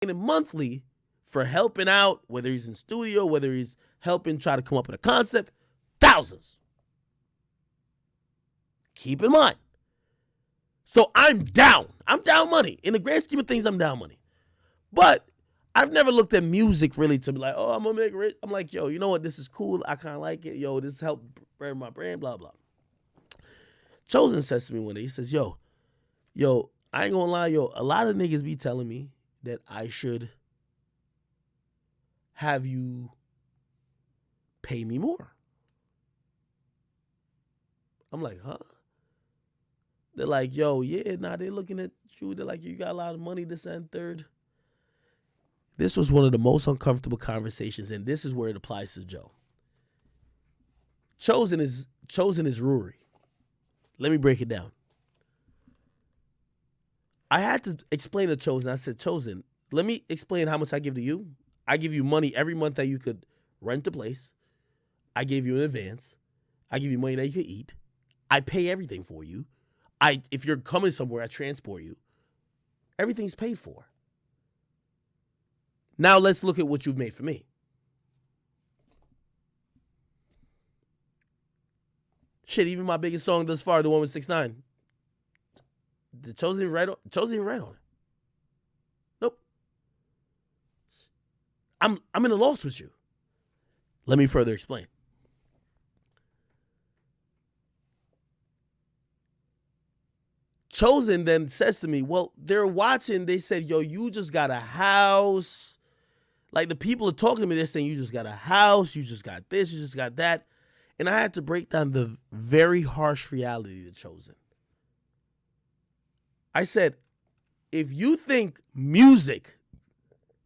him monthly for helping out, whether he's in studio, whether he's helping try to come up with a concept, thousands. Keep in mind. So I'm down. I'm down money. In the grand scheme of things, I'm down money. But I've never looked at music really to be like, oh, I'm going to make rich. I'm like, yo, you know what? This is cool. I kind of like it. Yo, this helped brand my brand, blah, blah. Chozen says to me one day, he says, yo, I ain't going to lie, yo, a lot of niggas be telling me that I should have you pay me more. I'm like, huh? They're like, yo, yeah, nah, they're looking at you. They're like, you got a lot of money, this and third. This was one of the most uncomfortable conversations, and this is where it applies to Joe. Chozen is Rurry. Let me break it down. I had to explain to Chozen. I said, Chozen, let me explain how much I give to you. I give you money every month that you could rent a place. I gave you an advance. I give you money that you could eat. I pay everything for you. If you're coming somewhere, I transport you. Everything's paid for. Now let's look at what you've made for me. Shit, even my biggest song thus far, the one with 6ix9ine. Did Chozen even write on it? Nope. I'm in a loss with you. Let me further explain. Chozen then says to me, well, they're watching. They said, yo, you just got a house. Like, the people are talking to me. They're saying, you just got a house. You just got this. You just got that. And I had to break down the very harsh reality to Chozen. I said, if you think music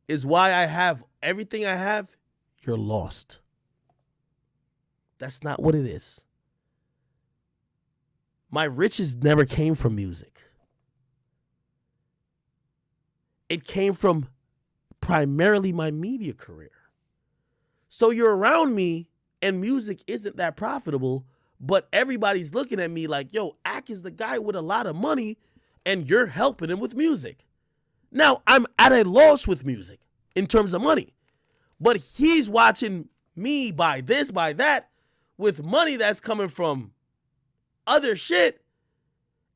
is why I have everything I have, you're lost. That's not what it is. My riches never came from music. It came from primarily my media career. So you're around me and music isn't that profitable, but everybody's looking at me like, yo, Ak is the guy with a lot of money and you're helping him with music. Now, I'm at a loss with music in terms of money, but he's watching me buy this, buy that with money that's coming from other shit,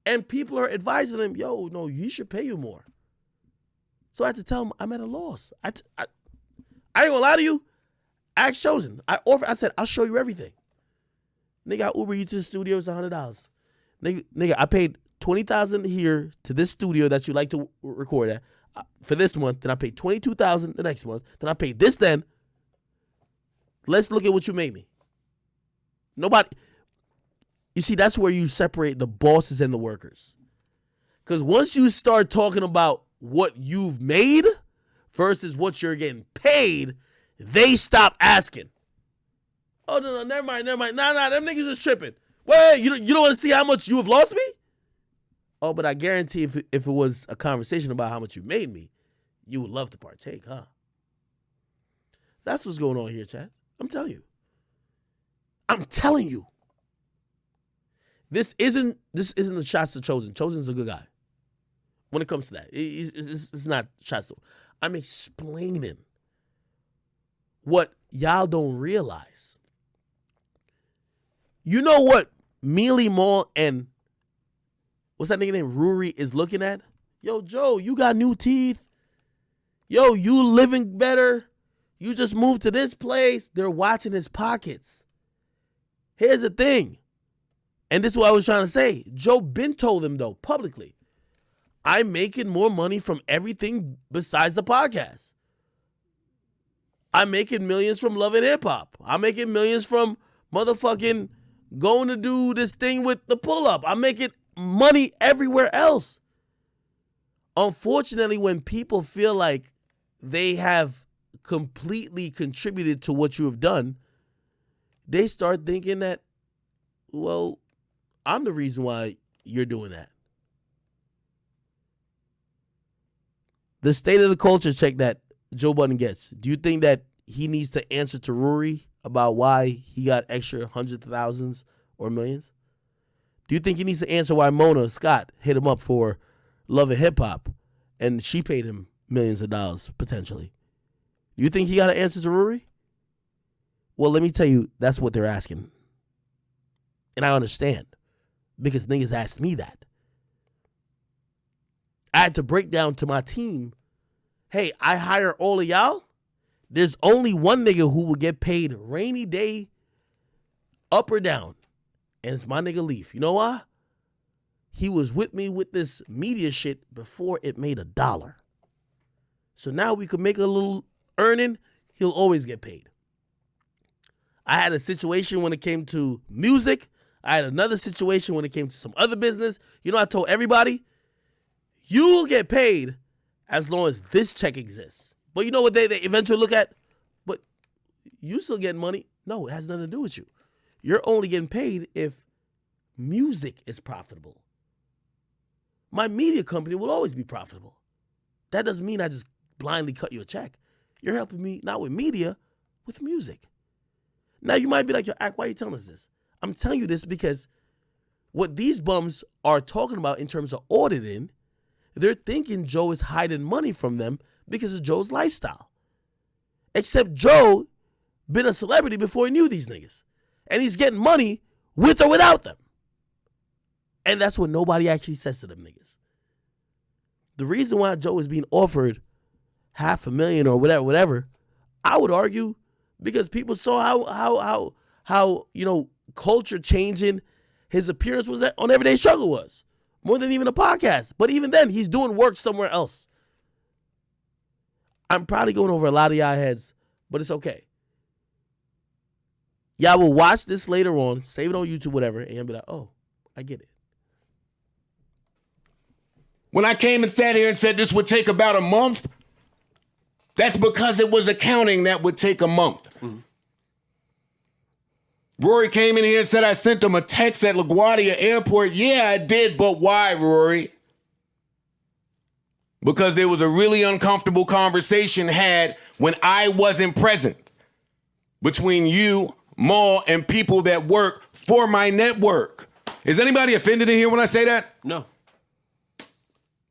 and people are advising him, yo, no, you should pay you more. So I had to tell him I'm at a loss. I ain't gonna lie to you. I asked Chozen. I said, I'll show you everything. Nigga, I Uber you to the studio, it's $100. Nigga, I paid $20,000 here to this studio that you like to record at for this month. Then I paid $22,000 the next month. Then I paid this then. Let's look at what you made me. Nobody. You see, that's where you separate the bosses and the workers. Because once you start talking about what you've made versus what you're getting paid, they stop asking. Oh, no, never mind. Nah, them niggas is tripping. Wait, you don't want to see how much you have lost me? Oh, but I guarantee if it was a conversation about how much you made me, you would love to partake, huh? That's what's going on here, chat. I'm telling you. This isn't the shots to Chozen. Chozen's a good guy. When it comes to that, it's not shots to him. I'm explaining what y'all don't realize. You know what Mealy Mall and what's that nigga named Rurry is looking at? Yo, Joe, you got new teeth. Yo, you living better. You just moved to this place. They're watching his pockets. Here's the thing. And this is what I was trying to say. Joe Ben told them, though, publicly, I'm making more money from everything besides the podcast. I'm making millions from Love and Hip Hop. I'm making millions from motherfucking going to do this thing with the pull-up. I'm making money everywhere else. Unfortunately, when people feel like they have completely contributed to what you have done, they start thinking that, well, I'm the reason why you're doing that. The state of the culture check that Joe Budden gets. Do you think that he needs to answer to Rory about why he got extra hundreds of thousands or millions? Do you think he needs to answer why Mona Scott hit him up for Love and Hip Hop and she paid him millions of dollars, potentially. Do you think he got an answer to Rurry? Well, let me tell you, that's what they're asking. And I understand, because niggas asked me that. I had to break down to my team, hey, I hire all of y'all. There's only one nigga who will get paid rainy day, up or down. And it's my nigga Leaf. You know why? He was with me with this media shit before it made $1. So now we could make a little earning. He'll always get paid. I had a situation when it came to music. I had another situation when it came to some other business. You know, I told everybody, you'll get paid as long as this check exists. But you know what they eventually look at? But you still getting money? No, it has nothing to do with you. You're only getting paid if music is profitable. My media company will always be profitable. That doesn't mean I just blindly cut you a check. You're helping me, not with media, with music. Now you might be like, yo, Ak, why are you telling us this? I'm telling you this because what these bums are talking about in terms of auditing, they're thinking Joe is hiding money from them because of Joe's lifestyle. Except Joe been a celebrity before he knew these niggas. And he's getting money with or without them. And that's what nobody actually says to them niggas. The reason why Joe is being offered $500,000 or whatever, I would argue because people saw how you know, culture changing his appearance was on Everyday Struggle was. More than even a podcast. But even then, he's doing work somewhere else. I'm probably going over a lot of y'all heads, but it's okay. Y'all will watch this later on, save it on YouTube, whatever, and you'll be like, oh, I get it. When I came and sat here and said this would take about a month, that's because it was accounting that would take a month. Mm-hmm. Rory came in here and said I sent him a text at LaGuardia Airport. Yeah, I did, but why, Rory? Because there was a really uncomfortable conversation had when I wasn't present between you, Maul, and people that work for my network. Is anybody offended in here when I say that? No.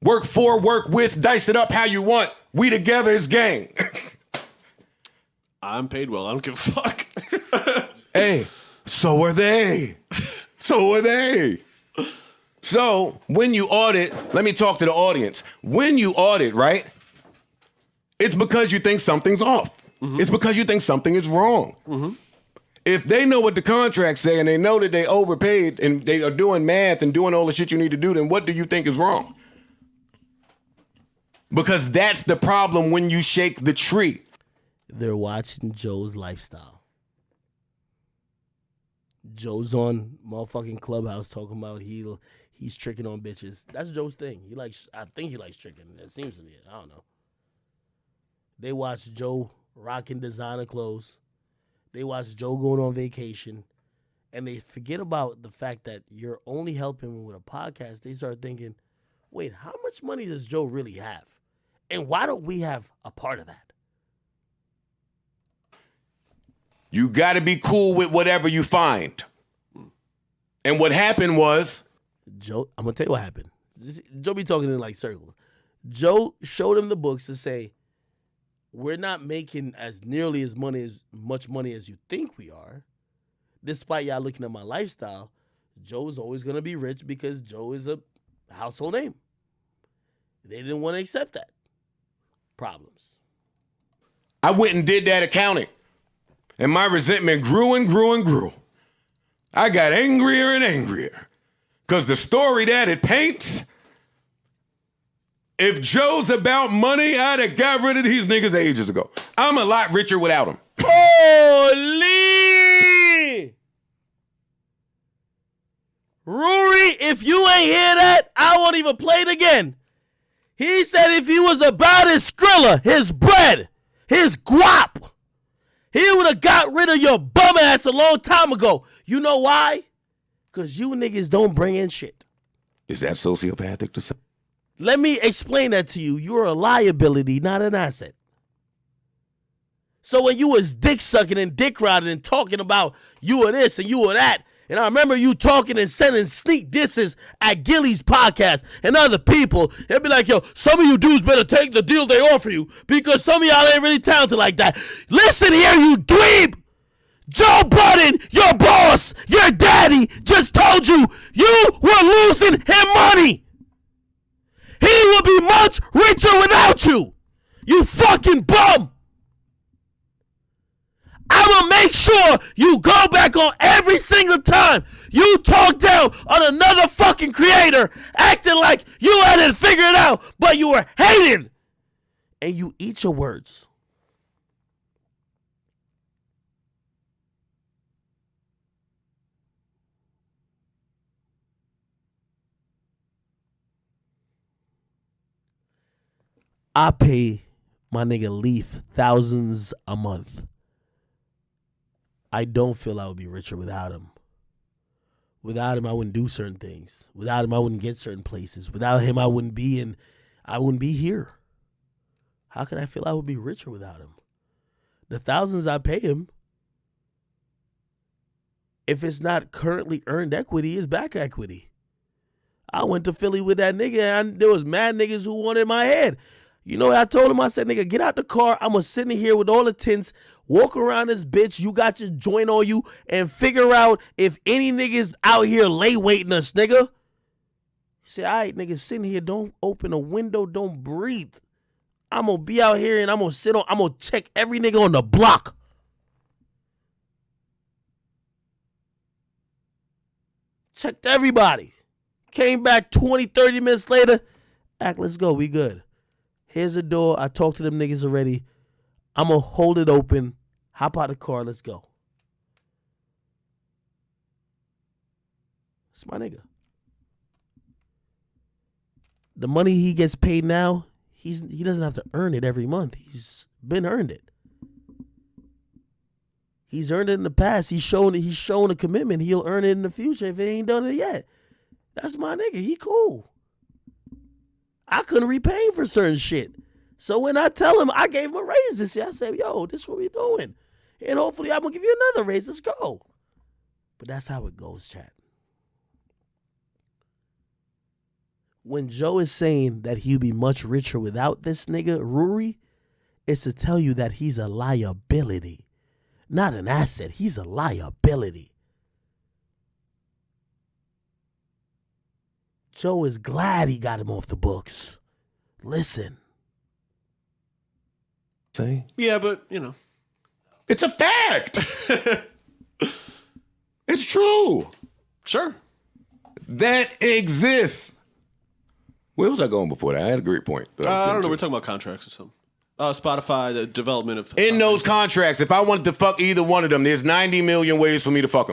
Work for, work with, dice it up how you want. We together is gang. I'm paid well. I don't give a fuck. Hey, so are they. So are they. So when you audit, let me talk to the audience. When you audit, right, it's because you think something's off. Mm-hmm. It's because you think something is wrong. Mm-hmm. If they know what the contracts say and they know that they overpaid and they are doing math and doing all the shit you need to do, then what do you think is wrong? Because that's the problem when you shake the tree. They're watching Joe's lifestyle. Joe's on motherfucking Clubhouse talking about he's tricking on bitches. That's Joe's thing. I think he likes tricking. It seems to be. I don't know. They watch Joe rocking designer clothes. They watch Joe going on vacation. And they forget about the fact that you're only helping him with a podcast. They start thinking, wait, how much money does Joe really have? And why don't we have a part of that? You got to be cool with whatever you find. And what happened was... Joe, I'm going to tell you what happened. Joe be talking in like circles. Joe showed him the books to say, we're not making as nearly as much money as you think we are. Despite y'all looking at my lifestyle, Joe is always going to be rich because Joe is a household name. They didn't want to accept that. Problems. I went and did that accounting. And my resentment grew and grew and grew. I got angrier and angrier. Because the story that it paints, if Joe's about money, I'd have got rid of these niggas ages ago. I'm a lot richer without him. Holy! Rurry, if you ain't hear that, I won't even play it again. He said if he was about his Skrilla, his bread, his guap, he would have got rid of your bum ass a long time ago. You know why? Because you niggas don't bring in shit. Is that sociopathic to say? Let me explain that to you. You're a liability, not an asset. So when you was dick sucking and dick riding and talking about you were this and you were that, And I remember you talking and sending sneak disses at Gilly's podcast and other people. And be like, yo, some of you dudes better take the deal they offer you because some of y'all ain't really talented like that. Listen here, you dweeb. Joe Budden, your boss, your daddy, just told you you were losing him money. He will be much richer without you. You fucking bum. I'm going to make sure you go back on every single time you talk down on another fucking creator acting like you had it figured out, but you were hating. And you eat your words. I pay my nigga Leaf thousands a month. I don't feel I would be richer without him. Without him, I wouldn't do certain things. Without him, I wouldn't get certain places. Without him, I wouldn't be here. How could I feel I would be richer without him? The thousands I pay him, if it's not currently earned equity, it's back equity. I went to Philly with that nigga and there was mad niggas who wanted my head. You know what I told him? I said, nigga, get out the car. I'm going to sit in here with all the tints, walk around this bitch. You got your joint on you and figure out if any niggas out here lay waiting us, nigga. He said, all right, nigga, sit in here. Don't open a window. Don't breathe. I'm going to be out here and I'm going to check every nigga on the block. Checked everybody. Came back 20, 30 minutes later. Act, let's go. We good. Here's the door. I talked to them niggas already. I'm going to hold it open. Hop out the car. Let's go. It's my nigga. The money he gets paid now, he doesn't have to earn it every month. He's been earned it. He's earned it in the past. He's shown a commitment. He'll earn it in the future if he ain't done it yet. That's my nigga. He cool. I couldn't repay him for certain shit. So when I tell him, I gave him a raise this year. I said, yo, this is what we doing. And hopefully I'm going to give you another raise. Let's go. But that's how it goes, chat. When Joe is saying that he'll be much richer without this nigga, Rurry, it's to tell you that he's a liability. Not an asset. He's a liability. Joe is glad he got him off the books. Listen. Say? Yeah, but, you know. It's a fact. It's true. Sure. That exists. Where was I going before that? I had a great point. I don't know. We're talking about contracts or something. Spotify, the development of... In those contracts, if I wanted to fuck either one of them, there's 90 million ways for me to fuck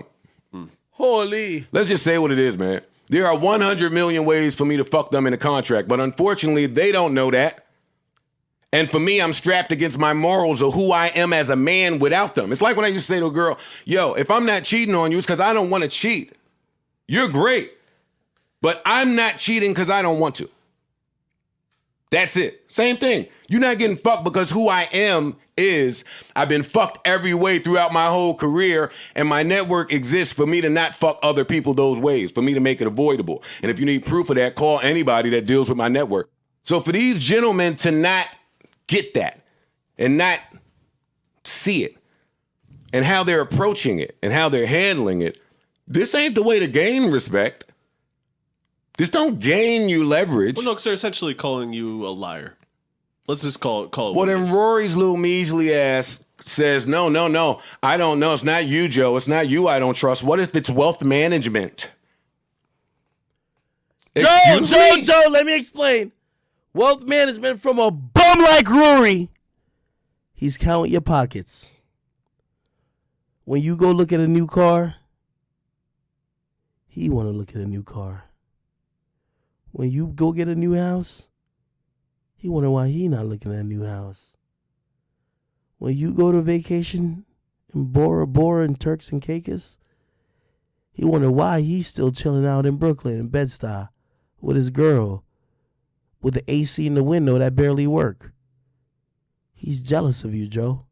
them. Holy. Let's just say what it is, man. There are 100 million ways for me to fuck them in a contract, but unfortunately, they don't know that. And for me, I'm strapped against my morals of who I am as a man without them. It's like when I used to say to a girl, yo, if I'm not cheating on you, it's because I don't want to cheat. You're great, but I'm not cheating because I don't want to. That's it. Same thing. You're not getting fucked because who I am is I've been fucked every way throughout my whole career, and my network exists for me to not fuck other people those ways, for me to make it avoidable. And if you need proof of that, call anybody that deals with my network. So for these gentlemen to not get that and not see it and how they're approaching it and how they're handling it, this ain't the way to gain respect. This don't gain you leverage. Well, no, because they're essentially calling you a liar. Let's just call it. Well, then Rory's little measly ass says, no, I don't know. It's not you, Joe. It's not you I don't trust. What if it's wealth management? Joe, let me explain. Wealth management from a bum like Rory. He's counting your pockets. When you go look at a new car, he want to look at a new car. When you go get a new house, he wonder why he not looking at a new house. When you go to vacation in Bora Bora and Turks and Caicos, he wonder why he's still chilling out in Brooklyn in Bed-Stuy with his girl with the AC in the window that barely work. He's jealous of you, Joe.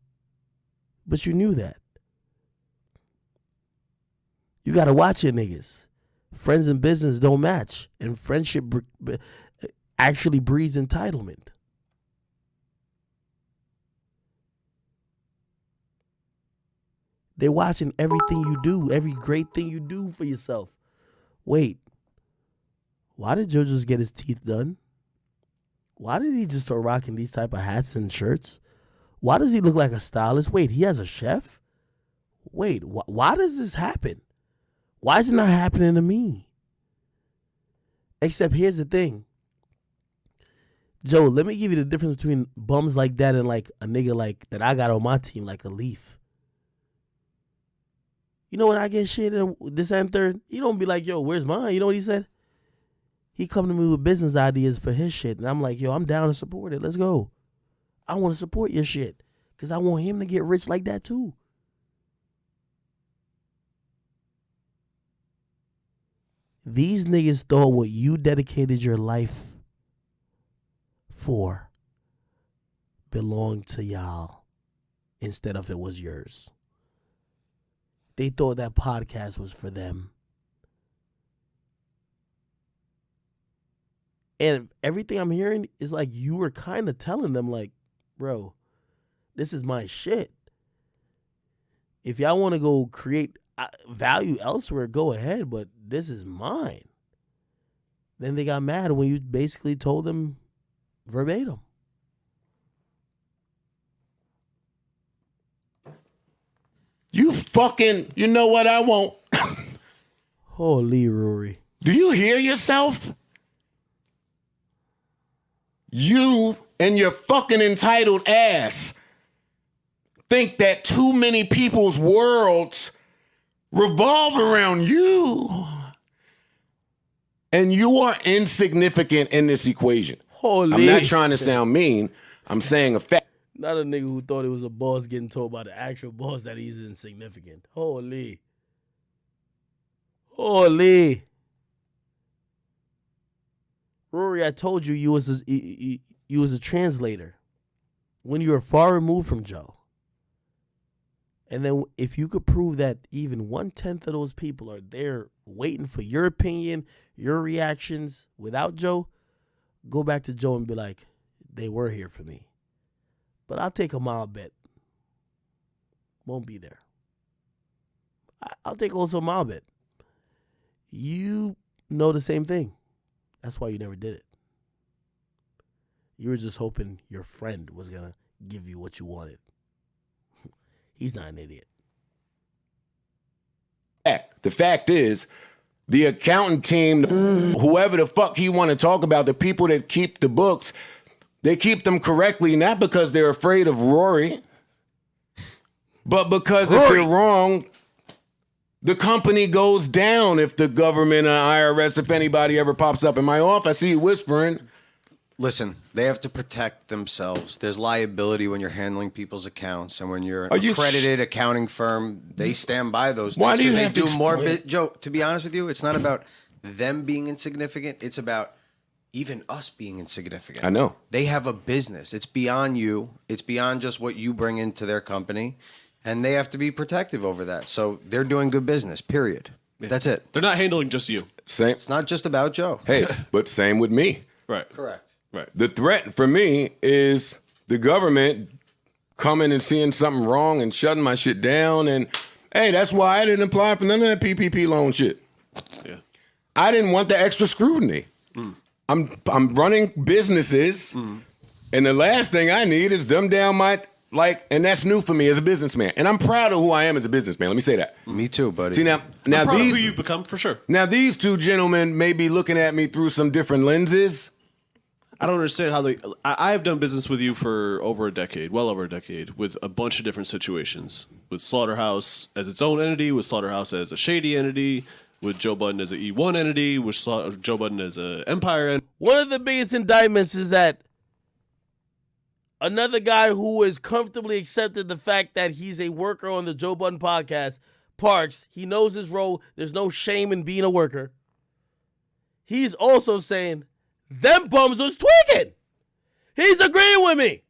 But you knew that. You got to watch your niggas. Friends and business don't match. And friendship actually breeds entitlement. They're watching everything you do, every great thing you do for yourself. Wait, why did Joe just get his teeth done? Why did he just start rocking these type of hats and shirts? Why does he look like a stylist? Wait, he has a chef? Wait, why does this happen? Why is it not happening to me? Except here's the thing. Joe, let me give you the difference between bums like that and like a nigga like that I got on my team, like a Leaf. You know when I get shit in this and third, he don't be like, yo, where's mine? You know what he said? He come to me with business ideas for his shit. And I'm like, yo, I'm down to support it. Let's go. I want to support your shit. Because I want him to get rich like that too. These niggas thought what you dedicated your life for belonged to y'all instead of it was yours. They thought that podcast was for them. And everything I'm hearing is like you were kind of telling them like, bro, this is my shit. If y'all want to go create value elsewhere, go ahead, but this is mine. Then they got mad when you basically told them verbatim. You know what I want? Holy Rory. Do you hear yourself? You and your fucking entitled ass think that too many people's worlds revolve around you. And you are insignificant in this equation. Holy. I'm not trying to sound mean. I'm saying a fact. Not a nigga who thought it was a boss getting told by the actual boss that he's insignificant. Holy. Holy. Rory, I told you you was a translator when you were far removed from Joe. And then if you could prove that even 1/10 of those people are there waiting for your opinion, your reactions without Joe, go back to Joe and be like, they were here for me. But I'll take a mild bet. Won't be there. I'll take also a mild bet. You know the same thing. That's why you never did it. You were just hoping your friend was going to give you what you wanted. He's not an idiot. The fact is, the accountant team, whoever the fuck he want to talk about, the people that keep the books, they keep them correctly, not because they're afraid of Rory, but because if they're wrong, the company goes down if the government or IRS, if anybody ever pops up in my office, I see you whispering. Listen, they have to protect themselves. There's liability when you're handling people's accounts, and when you're an accredited accounting firm, they stand by those things. Why do you they have do to more? Joe, to be honest with you, it's not about them being insignificant. It's about even us being insignificant. I know. They have a business. It's beyond you. It's beyond just what you bring into their company, and they have to be protective over that. So they're doing good business, period. Yeah. That's it. They're not handling just you. Same. It's not just about Joe. Hey, but same with me. Right. Correct. Right. The threat for me is the government coming and seeing something wrong and shutting my shit down. And, hey, that's why I didn't apply for none of that PPP loan shit. Yeah. I didn't want the extra scrutiny. I'm running businesses, and the last thing I need is dumb down my, and that's new for me as a businessman. And I'm proud of who I am as a businessman. Let me say that. Me too, buddy. See, now I'm proud of these, who you've become, for sure. Now, these two gentlemen may be looking at me through some different lenses. I don't understand how I have done business with you for over a decade, well over a decade, with a bunch of different situations. With Slaughterhouse as its own entity, with Slaughterhouse as a shady entity, with Joe Budden as an E1 entity, with Joe Budden as an Empire entity. One of the biggest indictments is that another guy who has comfortably accepted the fact that he's a worker on the Joe Budden podcast, Parks, he knows his role. There's no shame in being a worker. He's also saying, them bums was tweaking. He's agreeing with me.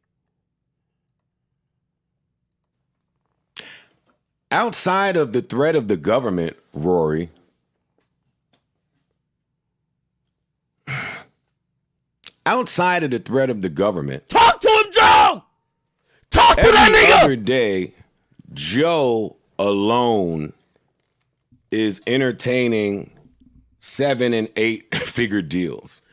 outside of the threat of the government, Rory, outside of the threat of the government, Talk to him, Joe! Talk to every that nigga! other day, Joe alone is entertaining 7 and 8 figure deals.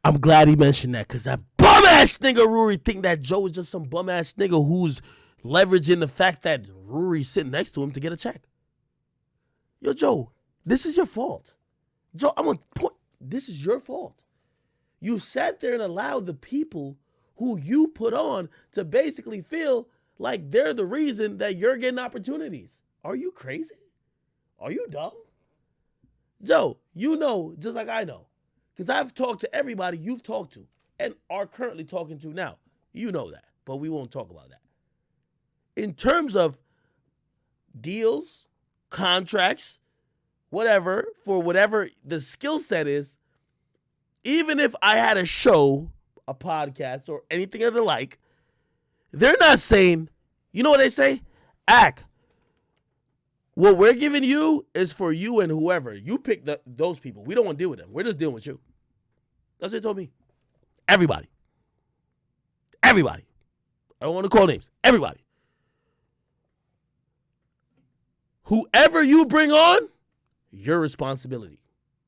I'm glad he mentioned that because that bum ass nigga Rurry think that Joe is just some bum ass nigga who's leveraging the fact that Rurry's sitting next to him to get a check. Yo, Joe, this is your fault. Joe, I'm on point. This is your fault. You sat there and allowed the people who you put on to basically feel like they're the reason that you're getting opportunities. Are you crazy? Are you dumb? Joe, you know, just like I know, because I've talked to everybody you've talked to and are currently talking to now. You know that, but we won't talk about that. In terms of deals, contracts, whatever, for whatever the skill set is, even if I had a show, a podcast, or anything of the like, they're not saying, you know what they say? Ak, what we're giving you is for you and whoever. You pick those people. We don't want to deal with them. We're just dealing with you. That's what they told me. Everybody. Everybody. I don't want to call names. Everybody. Whoever you bring on, your responsibility.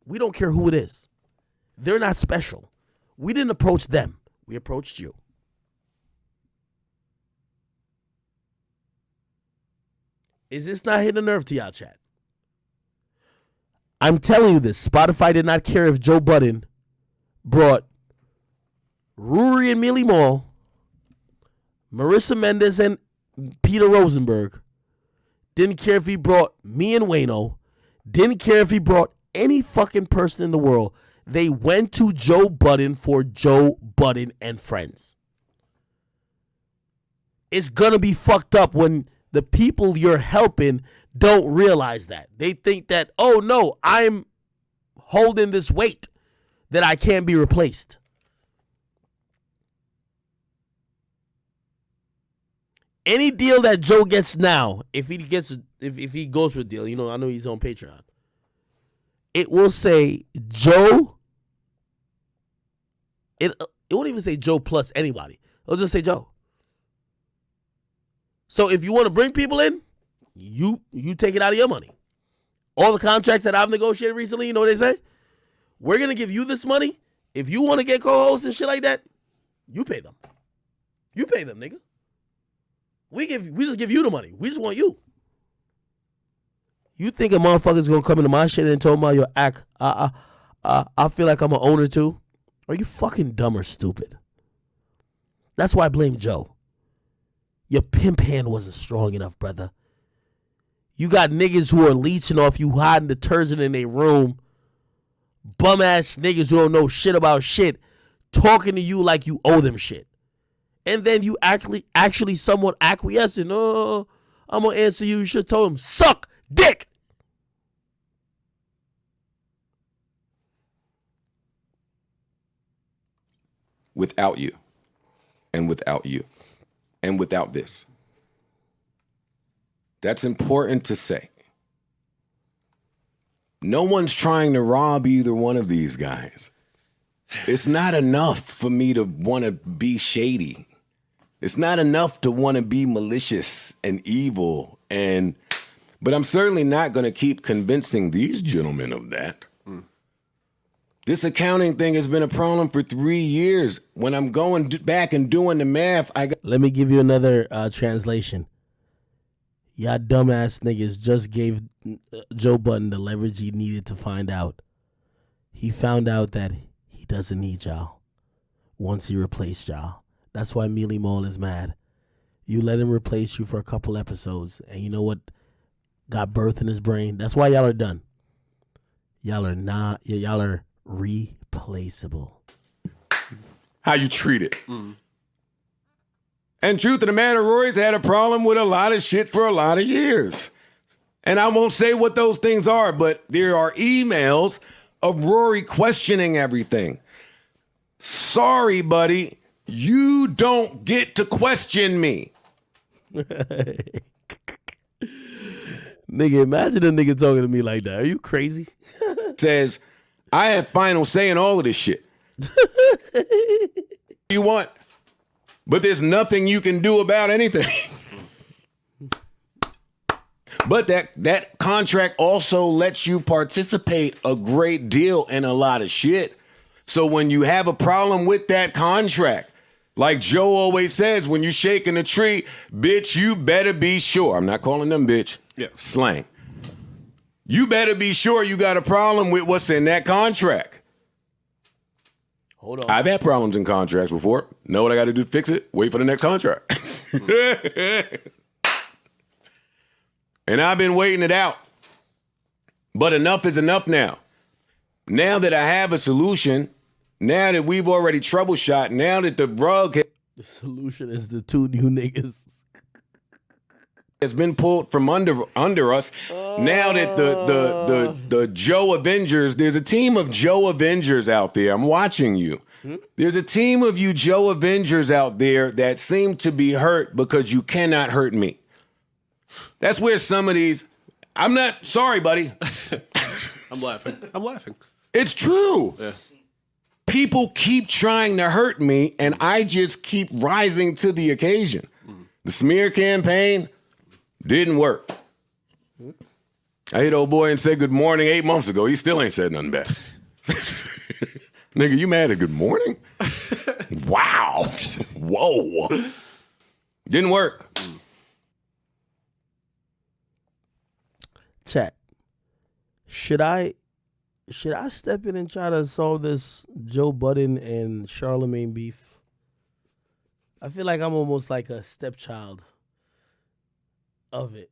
We don't care who it is. They're not special. We didn't approach them. We approached you. Is this not hitting a nerve to y'all, chat? I'm telling you this. Spotify did not care if Joe Budden brought Rurry and Millie Mall, Marissa Mendez and Peter Rosenberg. Didn't care if he brought me and Wayno. Didn't care if he brought any fucking person in the world. They went to Joe Budden for Joe Budden and friends. It's gonna be fucked up when the people you're helping don't realize that. They think that, oh no, I'm holding this weight that I can't be replaced. Any deal that Joe gets now, if he goes for a deal, you know, I know he's on Patreon. It will say Joe. It won't even say Joe plus anybody. It'll just say Joe. So if you want to bring people in, you take it out of your money. All the contracts that I've negotiated recently, you know what they say? We're going to give you this money. If you want to get co-hosts and shit like that, you pay them. You pay them, nigga. We just give you the money. We just want you. You think a motherfucker's going to come into my shit and tell me your act, I feel like I'm an owner too? Are you fucking dumb or stupid? That's why I blame Joe. Your pimp hand wasn't strong enough, brother. You got niggas who are leeching off you, hiding detergent in their room. Bum ass niggas who don't know shit about shit, talking to you like you owe them shit. And then you actually somewhat acquiescing. Oh, I'm gonna answer you. You should have told him, suck dick. Without you, and without you, and without this. That's important to say. No one's trying to rob either one of these guys. It's not enough for me to want to be shady. It's not enough to want to be malicious and evil. But I'm certainly not going to keep convincing these gentlemen of that. This accounting thing has been a problem for 3 years. When I'm going back and doing the math, Let me give you another translation. Y'all dumbass niggas just gave Joe Budden the leverage he needed to find out. He found out that he doesn't need y'all once he replaced y'all. That's why Mealy Mole is mad. You let him replace you for a couple episodes, and you know what got birth in his brain? That's why y'all are done. Y'all are replaceable. How you treat it. And truth of the matter, Rory's had a problem with a lot of shit for a lot of years. And I won't say what those things are, but there are emails of Rory questioning everything. Sorry, buddy, you don't get to question me. Nigga, imagine a nigga talking to me like that. Are you crazy? Says, I have final say in all of this shit. You want, but there's nothing you can do about anything. But that contract also lets you participate a great deal in a lot of shit. So when you have a problem with that contract, like Joe always says, when you shaking a tree, bitch, you better be sure. I'm not calling them bitch. Yeah. Slang. You better be sure you got a problem with what's in that contract. Hold on. I've had problems in contracts before. Know what I got to do to fix it? Wait for the next contract. And I've been waiting it out. But enough is enough now. Now that I have a solution, now that we've already troubleshot, now that the rug The solution is the two new niggas. has been pulled from under us, now that the Joe Avengers, there's a team of Joe Avengers out there. I'm watching you. There's a team of you Joe Avengers out there that seem to be hurt because you cannot hurt me. That's where some of these, I'm not, sorry, buddy. I'm laughing. It's true. Yeah. People keep trying to hurt me, and I just keep rising to the occasion. The smear campaign didn't work. I hit old boy and said good morning 8 months ago. He still ain't said nothing back. Nigga, you mad at good morning? Wow. Whoa. Didn't work. Chat. Should I step in and try to solve this Joe Budden and Charlemagne beef? I feel like I'm almost like a stepchild of it.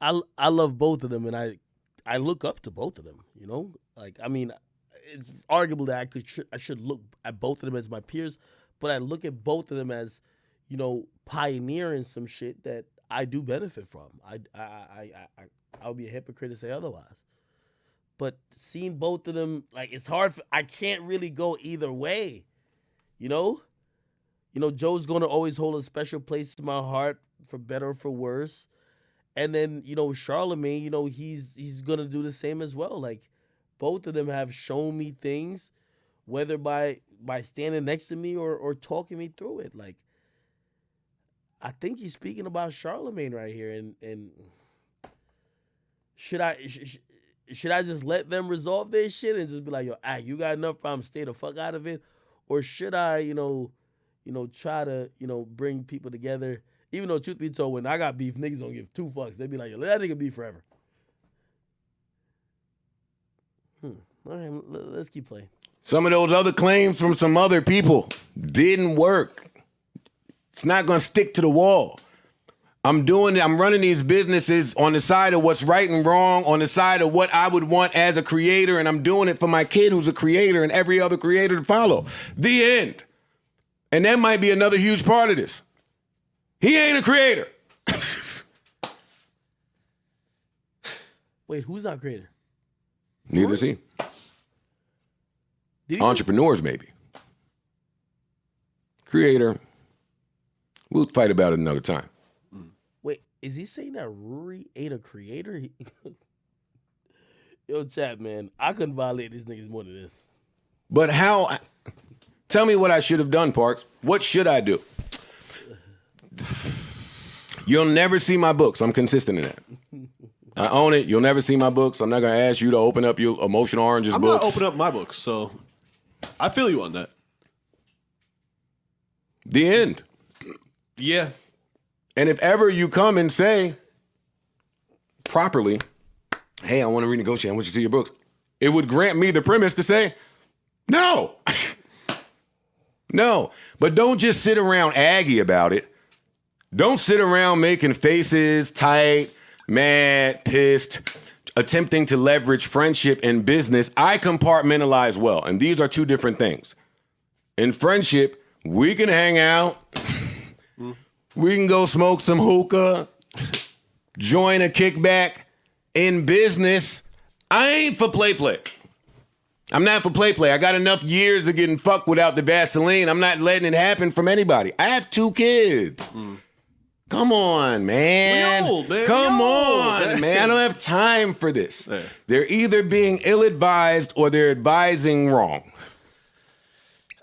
I love both of them, and I look up to both of them, you know? Like, I mean, it's arguable that I should look at both of them as my peers, but I look at both of them as, you know, pioneering some shit that I do benefit from. I would be a hypocrite to say otherwise. But seeing both of them, like, it's hard. I can't really go either way, you know? You know, Joe's going to always hold a special place in my heart, for better or for worse. And then, you know, Charlemagne, you know, he's going to do the same as well. Like, both of them have shown me things, whether by standing next to me or talking me through it. Like, I think he's speaking about Charlemagne right here. And should I just let them resolve their shit and just be like, yo, you got enough problems, stay the fuck out of it? Or should I, you know, try to, you know, bring people together? Even though, truth be told, when I got beef, niggas don't give two fucks. They be like, yo, let that nigga be forever. All right, let's keep playing. Some of those other claims from some other people didn't work. It's not going to stick to the wall. I'm running these businesses on the side of what's right and wrong, on the side of what I would want as a creator, and I'm doing it for my kid who's a creator and every other creator to follow. The end. And that might be another huge part of this. He ain't a creator. Wait, who's not creator? Neither is he. Entrepreneurs, maybe. Creator. We'll fight about it another time. Wait, is he saying that Rurry ain't a creator? Yo, chat, man, I couldn't violate these niggas more than this. But how? Tell me what I should have done, Parks. What should I do? You'll never see my books. I'm consistent in that. I own it. You'll never see my books. I'm not going to ask you to open up your Emotional Oranges books. I'm not opening up my books, so I feel you on that. The end. Yeah. And if ever you come and say properly, hey, I want to renegotiate, I want you to see your books, it would grant me the premise to say, no. No. But don't just sit around aggy about it. Don't sit around making faces, tight, mad, pissed, attempting to leverage friendship and business. I compartmentalize well, and these are two different things. In friendship, we can hang out. We can go smoke some hookah, join a kickback. In business, I ain't for play. I'm not for play. I got enough years of getting fucked without the Vaseline. I'm not letting it happen from anybody. I have 2 kids. Come on, man. We old, man. Come We on, old. man. I don't have time for this. Yeah. They're either being ill-advised or they're advising wrong.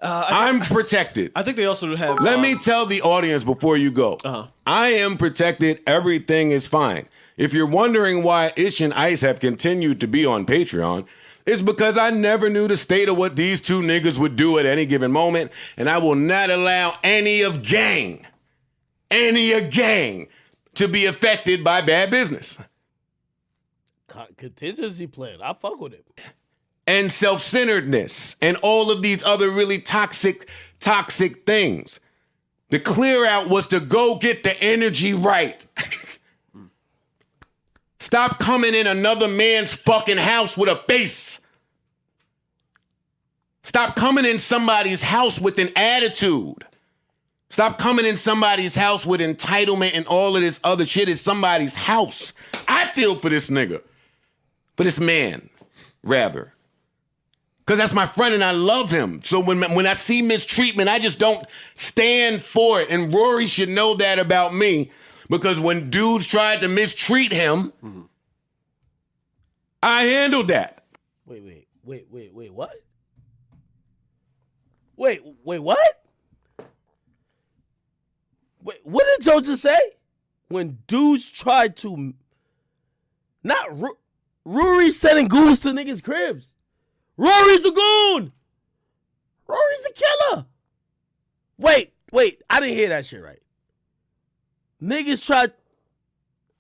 I'm protected. I think they also have. Let me tell the audience before you go. I am protected. Everything is fine. If you're wondering why Ish and Ice have continued to be on Patreon, it's because I never knew the state of what these two niggas would do at any given moment, and I will not allow any of gang to be affected by bad business. Contingency plan. I fuck with it. And self-centeredness and all of these other really toxic things. The clear out was to go get the energy right. Stop coming in another man's fucking house with a face. Stop coming in somebody's house with an attitude. Stop coming in somebody's house with entitlement and all of this other shit. It's somebody's house. I feel for this nigga. For this man, rather. Because that's my friend and I love him. So when I see mistreatment, I just don't stand for it. And Rory should know that about me. Because when dudes tried to mistreat him, I handled that. Wait, what? Wait, what? Wait, what did Joe just say? When dudes tried to... Not... Rurry sending goons to niggas' cribs. Rory's a goon. Rory's a killer. Wait, I didn't hear that shit right. Niggas tried.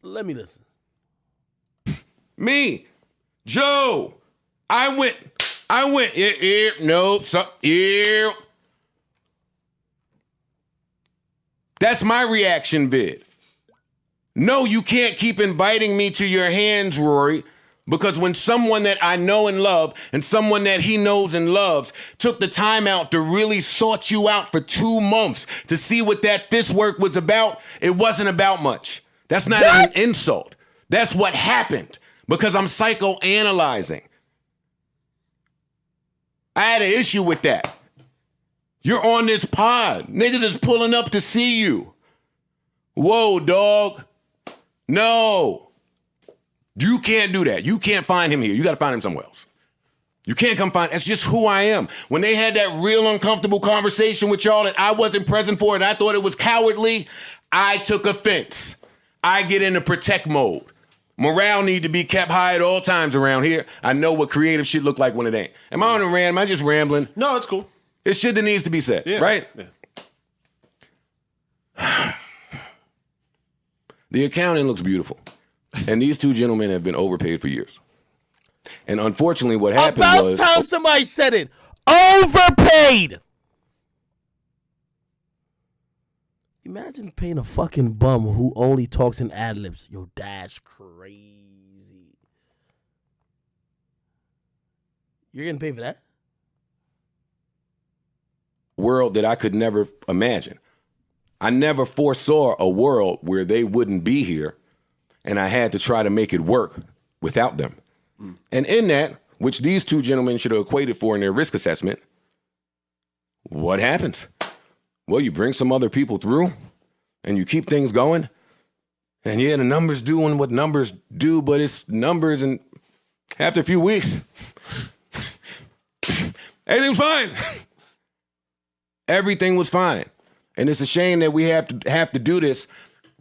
Let me listen. Me, Joe, I went, That's my reaction vid. No, you can't keep inviting me to your hands, Rory. Because when someone that I know and love and someone that he knows and loves took the time out to really sort you out for 2 months to see what that fist work was about, it wasn't about much. That's not an insult. That's what happened because I'm psychoanalyzing. I had an issue with that. You're on this pod. Niggas is pulling up to see you. Whoa, dog. No. You can't do that. You can't find him here. You got to find him somewhere else. You can't come find. That's just who I am. When they had that real uncomfortable conversation with y'all that I wasn't present for and I thought it was cowardly, I took offense. I get into protect mode. Morale need to be kept high at all times around here. I know what creative shit look like when it ain't. Am I on a rant? Am I just rambling? No, it's cool. It's shit that needs to be said, right? Yeah. The accounting looks beautiful. And these two gentlemen have been overpaid for years. And unfortunately, what happened was... About time somebody said it. Overpaid. Imagine paying a fucking bum who only talks in ad-libs. Yo, that's crazy. You're getting paid for that? World that I could never imagine. I never foresaw a world where they wouldn't be here. And I had to try to make it work without them. And in that, which these two gentlemen should have equated for in their risk assessment, what happens? Well, you bring some other people through and you keep things going. And yeah, the numbers doing what numbers do, but it's numbers. And after a few weeks, everything was fine. Everything was fine. And it's a shame that we have to do this.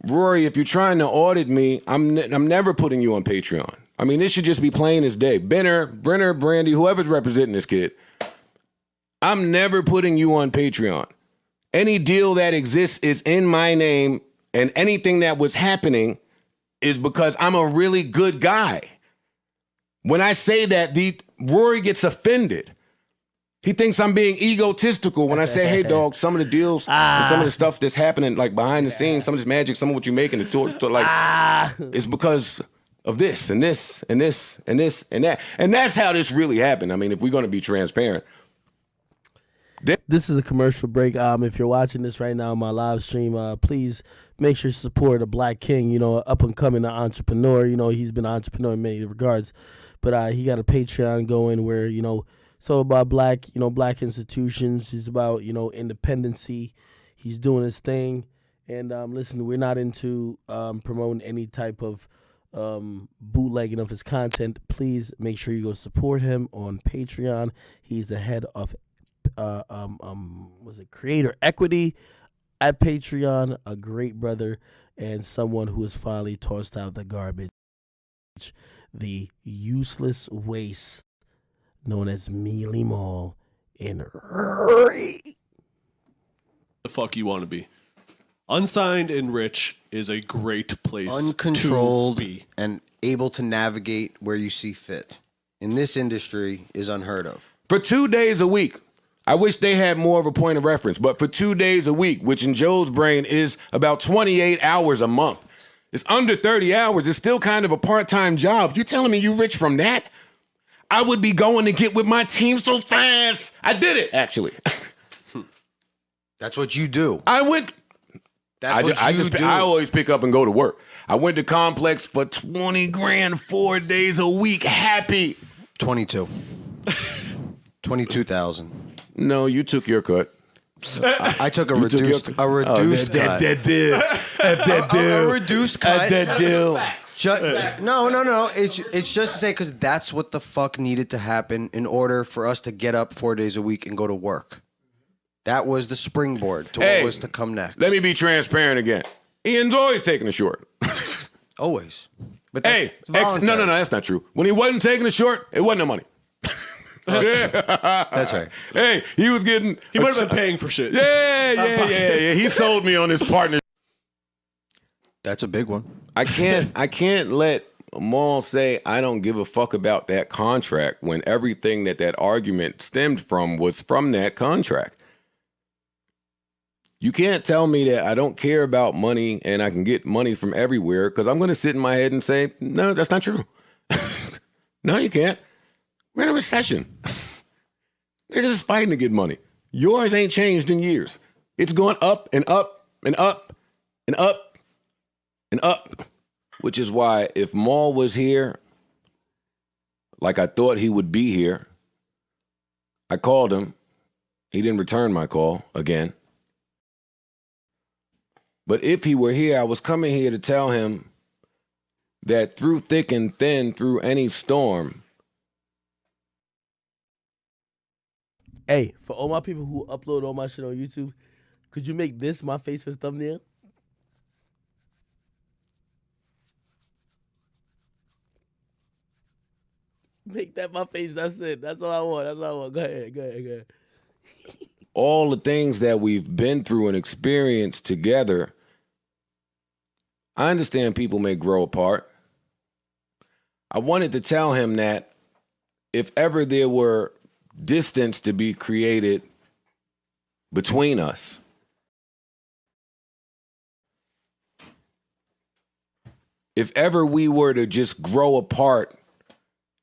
Rory, if you're trying to audit me, I'm never putting you on Patreon. I mean, this should just be plain as day. Brenner, Brandy, whoever's representing this kid, I'm never putting you on Patreon. Any deal that exists is in my name, and anything that was happening is because I'm a really good guy. When I say that, Rory gets offended. He thinks I'm being egotistical when I say, hey, dog, some of the deals and some of the stuff that's happening, like behind the scenes, some of this magic, some of what you're making, it's because of this and this and this and this and that. And that's how this really happened. I mean, if we're going to be transparent. This is a commercial break. If you're watching this right now on my live stream, please make sure you support a Black King, you know, up and coming entrepreneur. You know, he's been an entrepreneur in many regards, but he got a Patreon going where, you know, it's all about black institutions. He's about, independency. He's doing his thing. And listen, we're not into promoting any type of bootlegging of his content. Please make sure you go support him on Patreon. He's the head of creator equity at Patreon, a great brother and someone who has finally tossed out the garbage, the useless waste known as Mealy Mall in Rurry. The fuck you want to be. Unsigned and rich is a great place Uncontrolled to be. and able to navigate where you see fit. In this industry is unheard of. For 2 days a week, I wish they had more of a point of reference, but for 2 days a week, which in Joe's brain is about 28 hours a month, it's under 30 hours. It's still kind of a part-time job. You telling me you rich from that? I would be going to get with my team so fast. I did it, actually. That's what you do. I went... That's what you do. I always pick up and go to work. I went to Complex for 20 grand, 4 days a week, happy. 22. 22,000. No, you took your cut. I took a reduced cut. A reduced cut. No. It's just to say because that's what the fuck needed to happen in order for us to get up 4 days a week and go to work. That was the springboard to what was to come next. Let me be transparent again. Ian's always taking a short. Always. But No, that's not true. When he wasn't taking a short, it wasn't no money. That's right. Hey, he was getting... He might have been paying for shit. Yeah. He sold me on his partner. That's a big one. I can't let Maul say I don't give a fuck about that contract when everything that argument stemmed from was from that contract. You can't tell me that I don't care about money and I can get money from everywhere because I'm going to sit in my head and say, no, that's not true. No, you can't. We're in a recession. They're just fighting to get money. Yours ain't changed in years. It's going up and up and up and up and up, which is why if Maul was here, like I thought he would be here, I called him. He didn't return my call again. But if he were here, I was coming here to tell him that through thick and thin, through any storm. Hey, for all my people who upload all my shit on YouTube, could you make this my face for thumbnail? Make that my face. That's it. That's all I want. Go ahead. All the things that we've been through and experienced together, I understand people may grow apart. I wanted to tell him that if ever there were distance to be created between us, if ever we were to just grow apart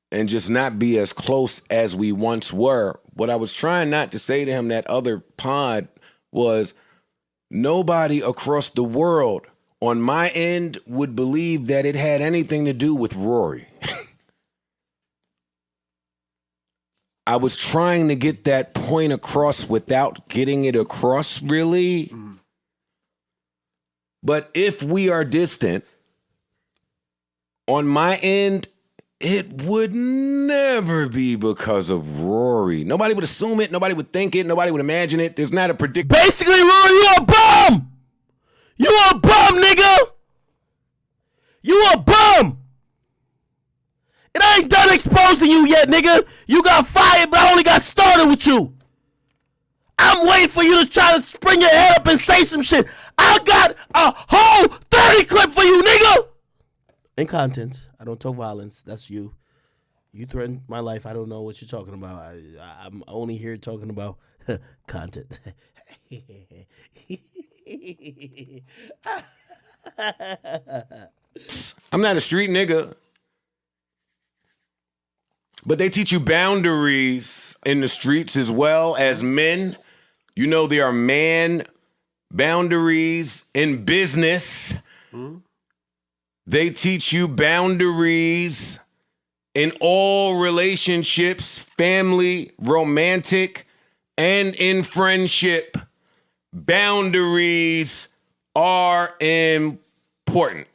and just not be as close as we once were, what I was trying not to say to him that other pod was nobody across the world on my end would believe that it had anything to do with Rory. I was trying to get that point across without getting it across, really. But if we are distant, on my end, it would never be because of Rory. Nobody would assume it. Nobody would think it. Nobody would imagine it. There's not a predictor. Basically, Rory, you a bum! You a bum, nigga! You a bum! And I ain't done exposing you yet, nigga. You got fired, but I only got started with you. I'm waiting for you to try to spring your head up and say some shit. I got a whole 30 clip for you, nigga! In content. I don't talk violence. That's you. You threatened my life. I don't know what you're talking about. I'm only here talking about content. I'm not a street nigga. But they teach you boundaries in the streets as well as men. You know there are man boundaries in business. They teach you boundaries in all relationships, family, romantic, and in friendship. Boundaries are important.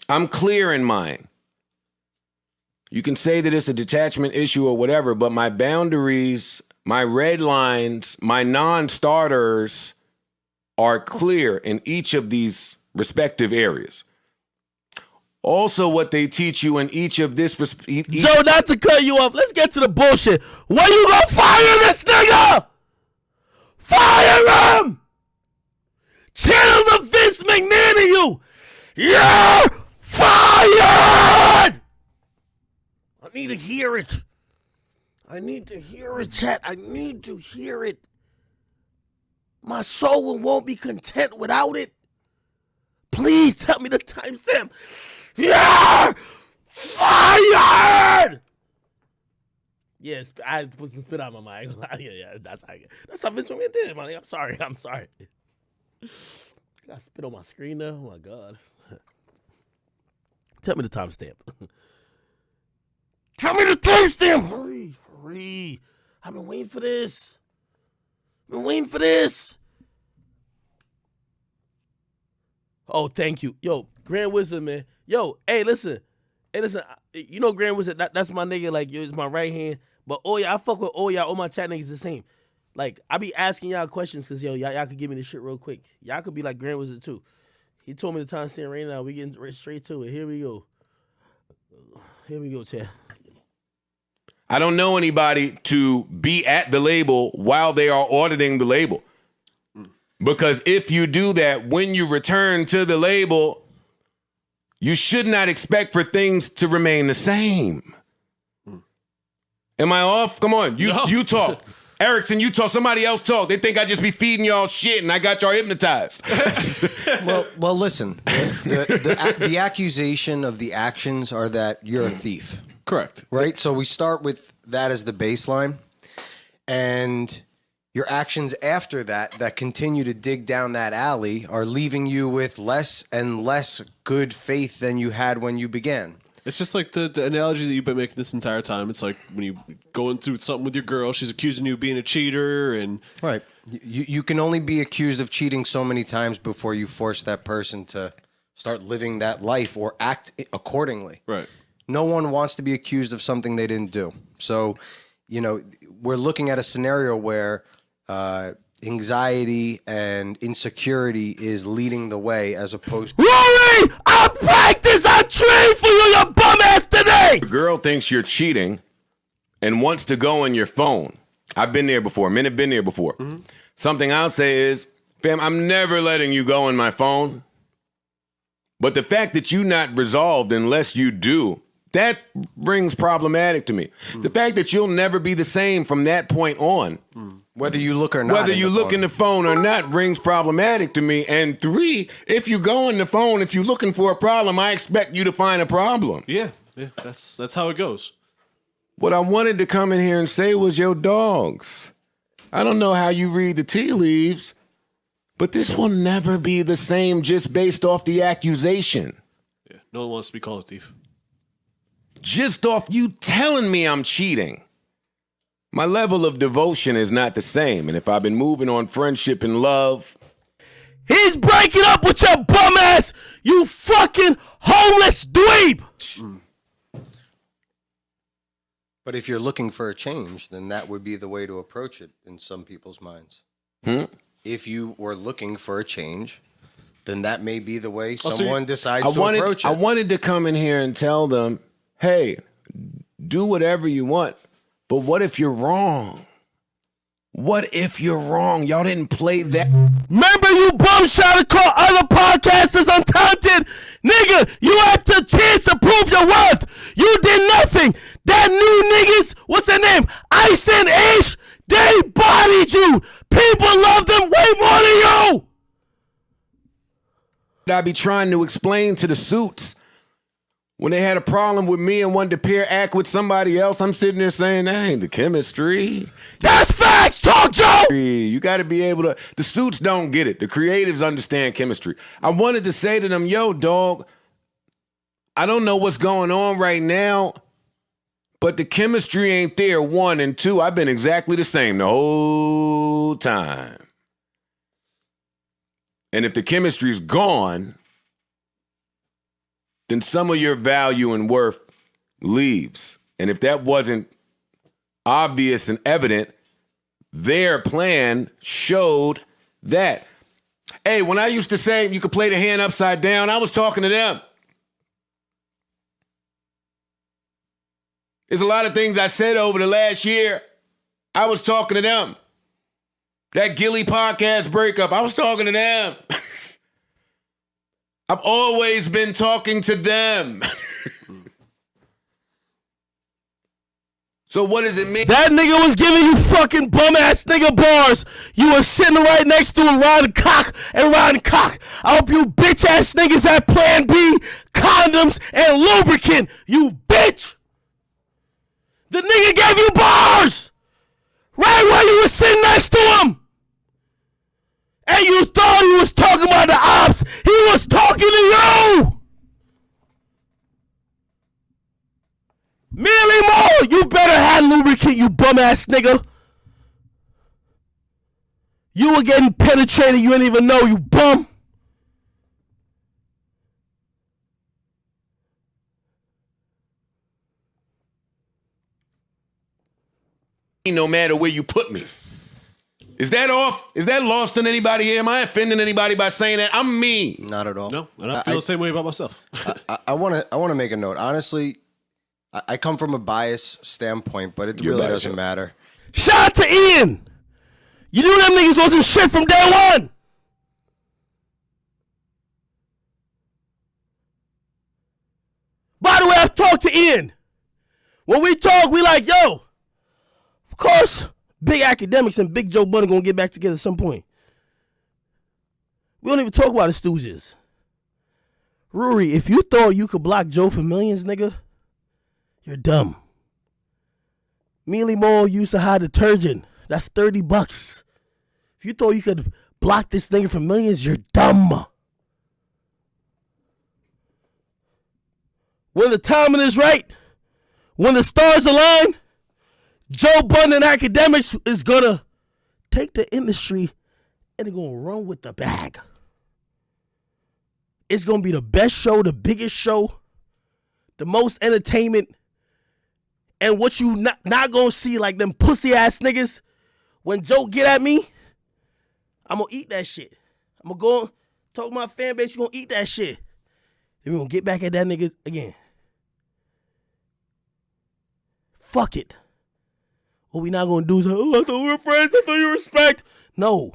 I'm clear in mine. You can say that it's a detachment issue or whatever, but my boundaries, my red lines, my non-starters are clear in each of these respective areas. Also, what they teach you in each of this... Joe, not to cut you off, let's get to the bullshit. When you gonna fire this nigga? Fire him! Channel the Vince McMahon in you! You're fired! I need to hear it. I need to hear it, chat. I need to hear it. My soul won't be content without it. Please tell me the timestamp. You're fired! Yes, I put some spit out my mind. Yeah, that's how Vince McMahon did it, man. I'm sorry. Got spit on my screen now. Oh my God. Tell me the timestamp. Tell me the timestamp. Hurry. I've been waiting for this. Oh, thank you. Yo, Grand Wizard, man. Yo, hey, listen. You know Grand Wizard, that's my nigga. Like, yo, it's my right hand. But I fuck with all y'all. All my chat niggas the same. Like, I be asking y'all questions because, yo, y'all could give me this shit real quick. Y'all could be like Grand Wizard, too. He told me the time stand right now. We getting right straight to it. Here we go, chat. I don't know anybody to be at the label while they are auditing the label. Because if you do that, when you return to the label, you should not expect for things to remain the same. Am I off? Come on, you talk. Erickson, you talk. Somebody else talk. They think I just be feeding y'all shit and I got y'all hypnotized. Well, listen. The accusation of the actions are that you're a thief. Correct. Right? So we start with that as the baseline. And your actions after that continue to dig down that alley are leaving you with less and less good faith than you had when you began. It's just like the analogy that you've been making this entire time. It's like when you go into something with your girl, she's accusing you of being a cheater. And right. You can only be accused of cheating so many times before you force that person to start living that life or act accordingly. Right. No one wants to be accused of something they didn't do. So, we're looking at a scenario where anxiety and insecurity is leading the way as opposed to... Rory! I trained for you, you bum ass today! The girl thinks you're cheating and wants to go on your phone. I've been there before. Men have been there before. Mm-hmm. Something I'll say is, fam, I'm never letting you go on my phone. But the fact that you're not resolved unless you do, that rings problematic to me. The fact that you'll never be the same from that point on. Whether you look or not. Whether you look in the phone or not rings problematic to me. And 3, if you go in the phone, if you're looking for a problem, I expect you to find a problem. Yeah, that's how it goes. What I wanted to come in here and say was, yo, dogs, I don't know how you read the tea leaves, but this will never be the same just based off the accusation. Yeah, no one wants to be called a thief. Just off you telling me I'm cheating. My level of devotion is not the same. And if I've been moving on friendship and love... He's breaking up with your bum ass, you fucking homeless dweeb! But if you're looking for a change, then that would be the way to approach it in some people's minds. If you were looking for a change, then that may be the way someone decides to approach it. I wanted to come in here and tell them, hey, do whatever you want. But what if you're wrong? What if you're wrong? Y'all didn't play that. Remember you bum shot to call other podcasters untalented? Nigga, you had the chance to prove your worth. You did nothing. That new niggas, what's their name? Ice and H, they bodied you. People love them way more than you. I be trying to explain to the suits. When they had a problem with me and wanted to pair act with somebody else, I'm sitting there saying, that ain't the chemistry. That's facts, talk, Joe! You got to be able to... The suits don't get it. The creatives understand chemistry. I wanted to say to them, yo, dog, I don't know what's going on right now, but the chemistry ain't there, 1, and 2, I've been exactly the same the whole time. And if the chemistry's gone, then some of your value and worth leaves. And if that wasn't obvious and evident, their plan showed that. Hey, when I used to say you could play the hand upside down, I was talking to them. There's a lot of things I said over the last year. I was talking to them. That Gilly podcast breakup, I was talking to them. I've always been talking to them. So what does it mean? That nigga was giving you fucking bum-ass nigga bars. You were sitting right next to him riding cock and riding cock. I hope you bitch-ass niggas had Plan B, condoms, and lubricant. You bitch! The nigga gave you bars! Right where you were sitting next to him! And you thought he was talking about the ops. He was talking to you! Merely more, you better have lubricant, you bum-ass nigga. You were getting penetrated, you didn't even know, you bum. No matter where you put me. Is that off? Is that lost on anybody here? Am I offending anybody by saying that? I'm mean. Not at all. No, and I feel the same way about myself. I want to make a note. Honestly, I come from a bias standpoint, but it You're really biased, doesn't yeah. matter. Shout out to Ian. You knew them niggas wasn't shit from day one. By the way, I've talked to Ian. When we talk, we like, yo, of course, Big Akademiks and Big Joe Budden gonna get back together at some point. We don't even talk about the stooges. Rurry, if you thought you could block Joe for millions, nigga, you're dumb. Mealy Mall used to hide detergent. That's $30. If you thought you could block this nigga for millions, you're dumb. When the timing is right, when the stars align, Joe Budden and Akademiks is gonna take the industry and they're gonna run with the bag. It's gonna be the best show, the biggest show, the most entertainment. And what you not gonna see, like them pussy ass niggas, when Joe get at me, I'm gonna eat that shit. I'm gonna go talk to my fan base, you gonna eat that shit. Then we gonna get back at that nigga again. Fuck it. What we not gonna do is, oh, I thought we were friends, I thought you respect. No.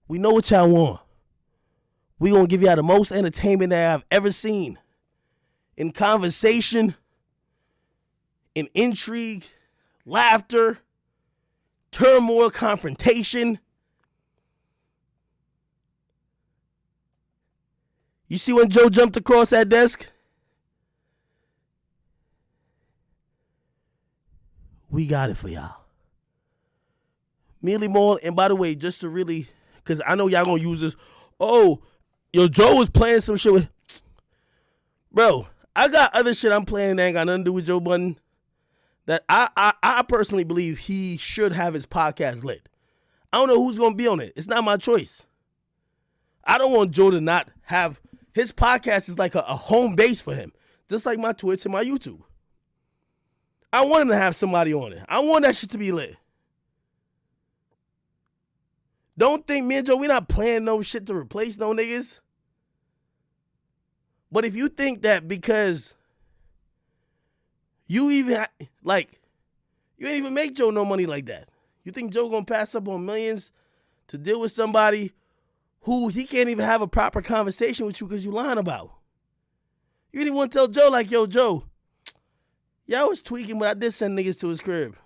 We know what y'all want. We gonna give y'all the most entertainment that I've ever seen. In conversation, in intrigue, laughter, turmoil, confrontation. You see when Joe jumped across that desk? We got it for y'all. Mealy Mall, and by the way, just to really, because I know y'all gonna use this. Oh, yo, Joe was playing some shit with. Bro, I got other shit I'm playing that ain't got nothing to do with Joe Budden. That I personally believe he should have his podcast lit. I don't know who's gonna be on it. It's not my choice. I don't want Joe to not have his podcast is like a home base for him. Just like my Twitch and my YouTube. I want him to have somebody on it. I want that shit to be lit. Don't think me and Joe, we not playing no shit to replace no niggas. But if you think that because you even, like, you ain't even make Joe no money like that. You think Joe gonna pass up on millions to deal with somebody who he can't even have a proper conversation with you because you lying about? You didn't want to tell Joe, like, yo, Joe, yeah, I was tweaking, but I did send niggas to his crib.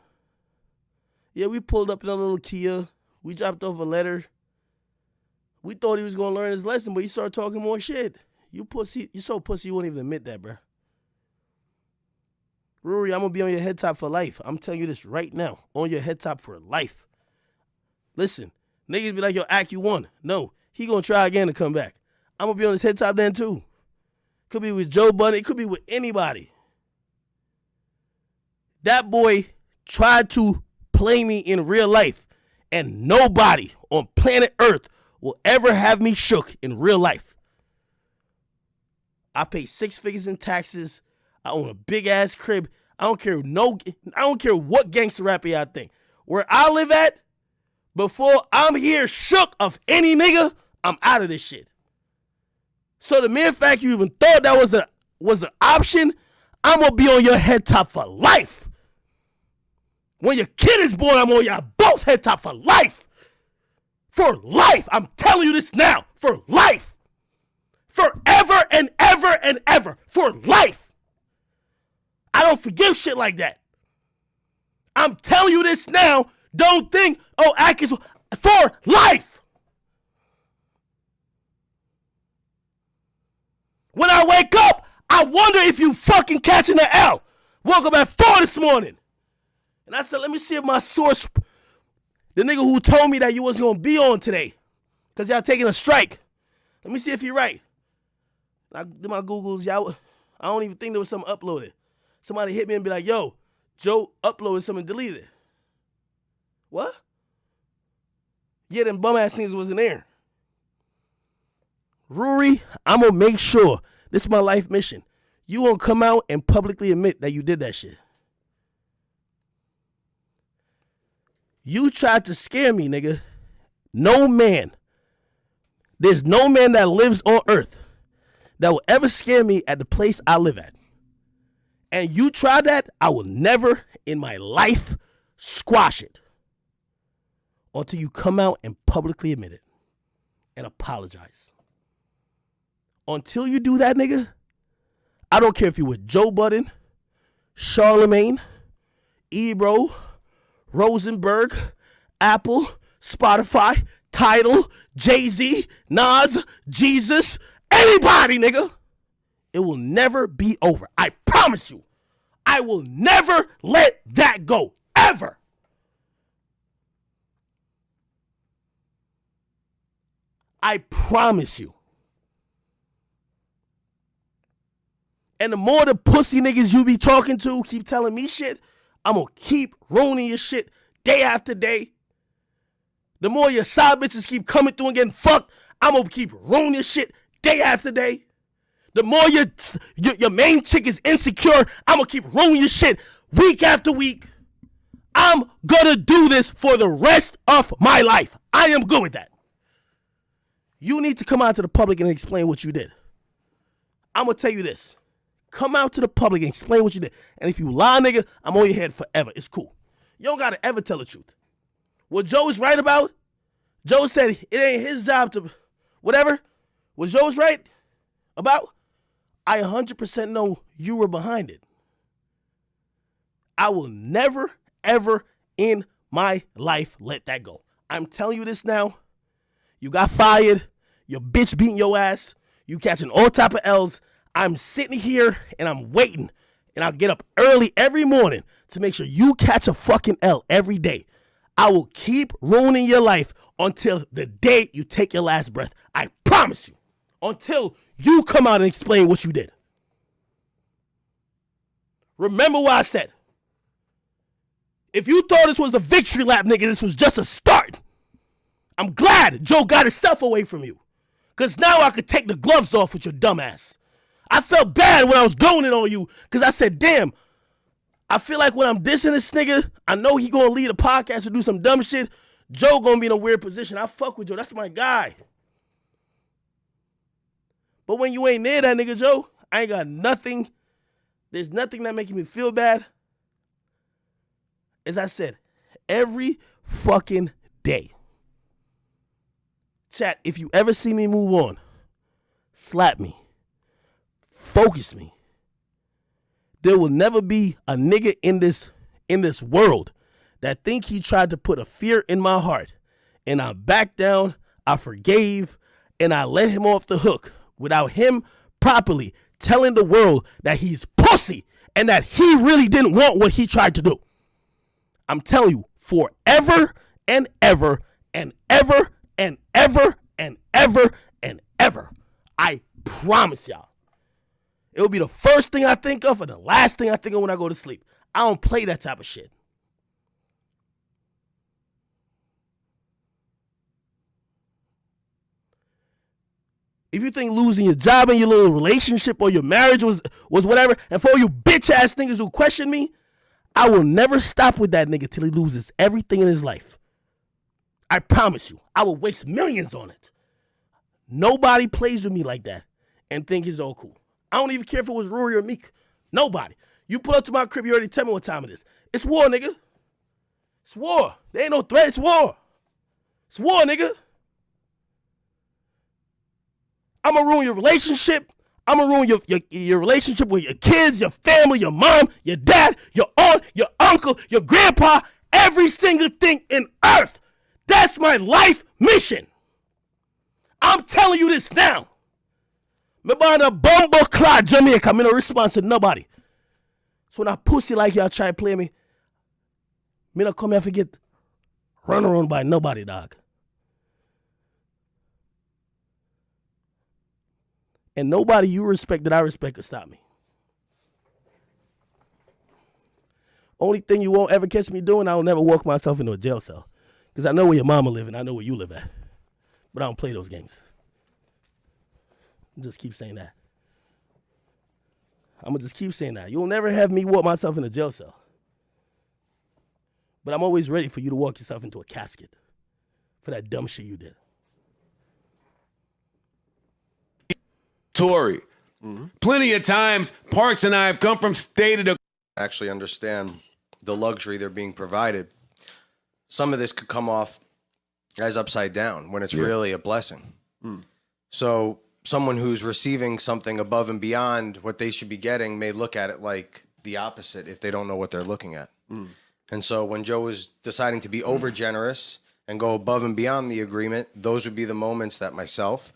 Yeah, we pulled up in a little Kia. We dropped off a letter. We thought he was going to learn his lesson, but he started talking more shit. You pussy. You so pussy you won't even admit that, bro. Rurry, I'm going to be on your head top for life. I'm telling you this right now. On your head top for life. Listen, niggas be like, yo, Ak, you won. No, he going to try again to come back. I'm going to be on his head top then too. Could be with Joe Budden. It could be with anybody. That boy tried to play me in real life, and nobody on planet Earth will ever have me shook in real life. I pay 6 figures in taxes. I own a big ass crib. I don't care what gangster rapper y'all think. Where I live at, before I'm here shook of any nigga, I'm out of this shit. So the mere fact you even thought that was an option, I'm gonna be on your head top for life. When your kid is born, I'm on y'all both head top for life. For life. I'm telling you this now. For life. Forever and ever and ever. For life. I don't forgive shit like that. I'm telling you this now. Don't think, oh, Akis, for life. When I wake up, I wonder if you fucking catching the L. Woke up at 4 this morning. And I said, let me see if my source, the nigga who told me that you wasn't going to be on today, because y'all taking a strike. Let me see if you're right. I did my Googles. Y'all, I don't even think there was something uploaded. Somebody hit me and be like, yo, Joe uploaded something and deleted it. What? Yeah, them bum ass things wasn't there. Rurry, I'm going to make sure, this is my life mission, you going to come out and publicly admit that you did that shit. You tried to scare me, nigga. No man. There's no man that lives on earth that will ever scare me at the place I live at. And you try that, I will never in my life squash it until you come out and publicly admit it and apologize. Until you do that, nigga, I don't care if you with Joe Budden, Charlemagne, Ebro, Rosenberg, Apple, Spotify, Tidal, Jay-Z, Nas, Jesus, anybody, nigga. It will never be over. I promise you. I will never let that go. Ever. I promise you. And the more the pussy niggas you be talking to keep telling me shit, I'm gonna keep ruining your shit day after day. The more your side bitches keep coming through and getting fucked, I'm gonna keep ruining your shit day after day. The more your main chick is insecure, I'm gonna keep ruining your shit week after week. I'm gonna do this for the rest of my life. I am good with that. You need to come out to the public and explain what you did. I'm gonna tell you this. Come out to the public and explain what you did. And if you lie, nigga, I'm on your head forever. It's cool. You don't gotta ever tell the truth. What Joe is right about, Joe said it ain't his job to whatever. What Joe's right about, I 100% know you were behind it. I will never, ever in my life let that go. I'm telling you this now. You got fired. Your bitch beating your ass. You catching all type of L's. I'm sitting here and I'm waiting. And I'll get up early every morning to make sure you catch a fucking L every day. I will keep ruining your life until the day you take your last breath. I promise you. Until you come out and explain what you did. Remember what I said. If you thought this was a victory lap, nigga, this was just a start. I'm glad Joe got himself away from you. Because now I could take the gloves off with your dumb ass. I felt bad when I was going in on you because I said, damn, I feel like when I'm dissing this nigga, I know he gonna lead a podcast or do some dumb shit. Joe gonna be in a weird position. I fuck with Joe. That's my guy. But when you ain't near that nigga, Joe, I ain't got nothing. There's nothing that making me feel bad. As I said, every fucking day. Chat, if you ever see me move on, slap me. Focus me. There will never be a nigga in this world that think he tried to put a fear in my heart. And I backed down, I forgave, and I let him off the hook without him properly telling the world that he's pussy and that he really didn't want what he tried to do. I'm telling you, forever and ever and ever and ever and ever and ever. I promise y'all. It will be the first thing I think of and the last thing I think of when I go to sleep. I don't play that type of shit. if you think losing your job and your little relationship or your marriage was whatever, and for all you bitch ass niggas who question me, I will never stop with that nigga till he loses everything in his life. I promise you, I will waste millions on it. Nobody plays with me like that and think it's all cool. I don't even care if it was Rory or Meek. Nobody. You pull up to my crib, you already tell me what time it is. It's war, nigga. It's war. There ain't no threat, it's war. It's war, nigga. I'm gonna ruin your relationship. I'm gonna ruin your relationship with your kids, your family, your mom, your dad, your aunt, your uncle, your grandpa, every single thing in earth. That's my life mission. I'm telling you this now. Me born a BOMBOCLATT Jamaica. Me no response to nobody. So when a pussy like y'all try to play me, me not come here to get run around by nobody, dog. And nobody you respect that I respect can stop me. Only thing you won't ever catch me doing, I will never walk myself into a jail cell. Because I know where your mama live and I know where you live at. But I don't play those games. Just keep saying that. I'm going to just keep saying that. You'll never have me walk myself in a jail cell. But I'm always ready for you to walk yourself into a casket for that dumb shit you did. Tory. Plenty of times, Parks and I have come from state to Actually understand the luxury they're being provided. Some of this could come off as upside down when it's really a blessing. So someone who's receiving something above and beyond what they should be getting may look at it like the opposite if they don't know what they're looking at. And so when Joe was deciding to be over generous and go above and beyond the agreement, those would be the moments that myself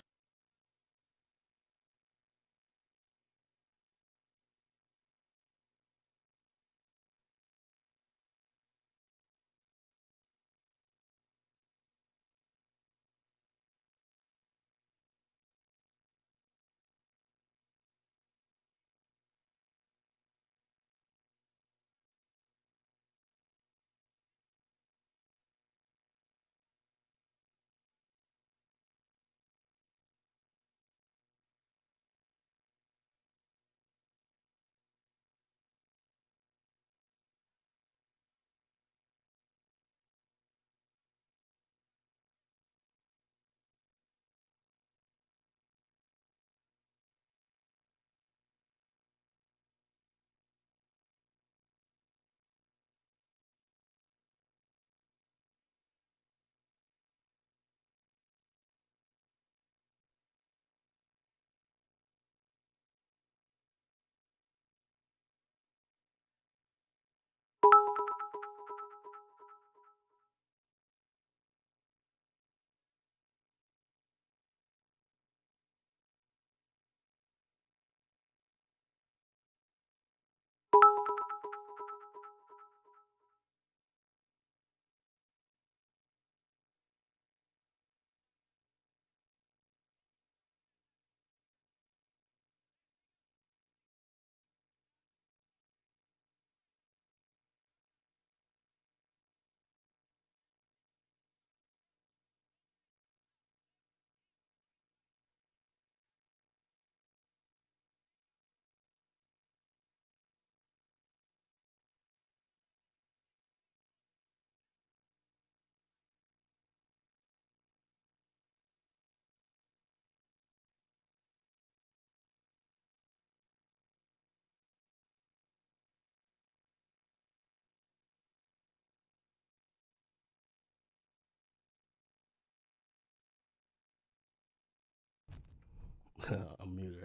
I'm muted,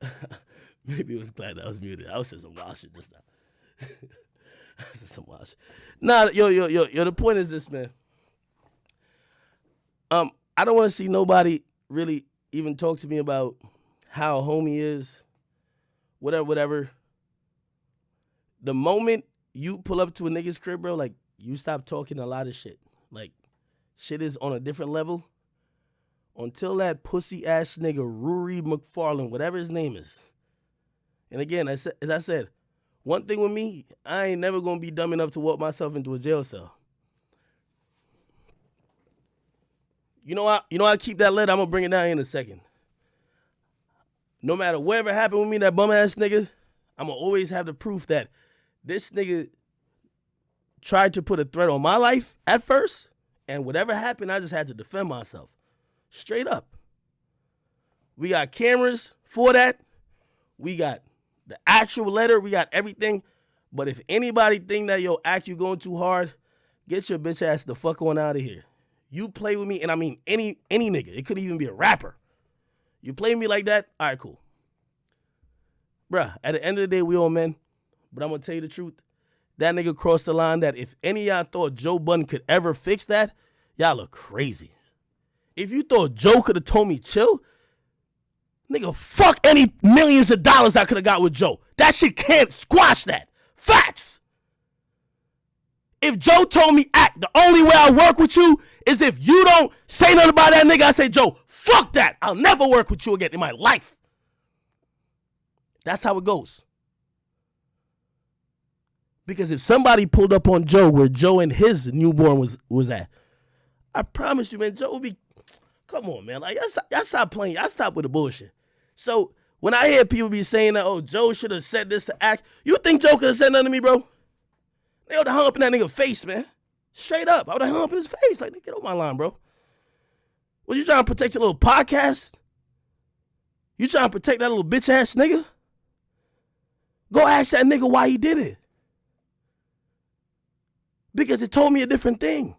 right? Maybe it was glad that I was muted. I was saying some wild shit just now. I said some wild shit. Nah, yo, the point is this, man. I don't want to see nobody really even talk to me about how a homie is, whatever. The moment you pull up to a nigga's crib, bro, like, you stop talking a lot of shit. Like, shit is on a different level. Until that pussy ass nigga Rurry McFarlane, whatever his name is. And again, as I said, one thing with me, I ain't never gonna be dumb enough to walk myself into a jail cell. You know I keep that letter. I'm gonna bring it down in a second. No matter whatever happened with me, that bum ass nigga, I'm gonna always have the proof that this nigga tried to put a threat on my life at first, and whatever happened, I just had to defend myself. Straight up. We got cameras for that. We got the actual letter. We got everything. But if anybody think that, yo, Act, you going too hard, get your bitch ass the fuck on out of here. You play with me, and I mean any nigga. It could even be a rapper. You play me like that, all right, cool. Bruh, at the end of the day, we all men. But I'm going to tell you the truth. That nigga crossed the line that if any of y'all thought Joe Budden could ever fix that, y'all look crazy. If you thought Joe could have told me chill, nigga, fuck any millions of dollars I could have got with Joe. That shit can't squash that. Facts. If Joe told me, Act, the only way I work with you is if you don't say nothing about that nigga, I say, Joe, fuck that. I'll never work with you again in my life. That's how it goes. Because if somebody pulled up on Joe where Joe and his newborn was at, I promise you, man, Joe would be, come on, man. Like, y'all stop playing. Y'all stop with the bullshit. So when I hear people be saying that, oh, Joe should have said this to Act, you think Joe could have said nothing to me, bro? They would have hung up in that nigga's face, man. Straight up. I would have hung up in his face. Like, get off my line, bro. Was you trying to protect your little podcast? You trying to protect that little bitch ass nigga? Go ask that nigga why he did it. Because it told me a different thing.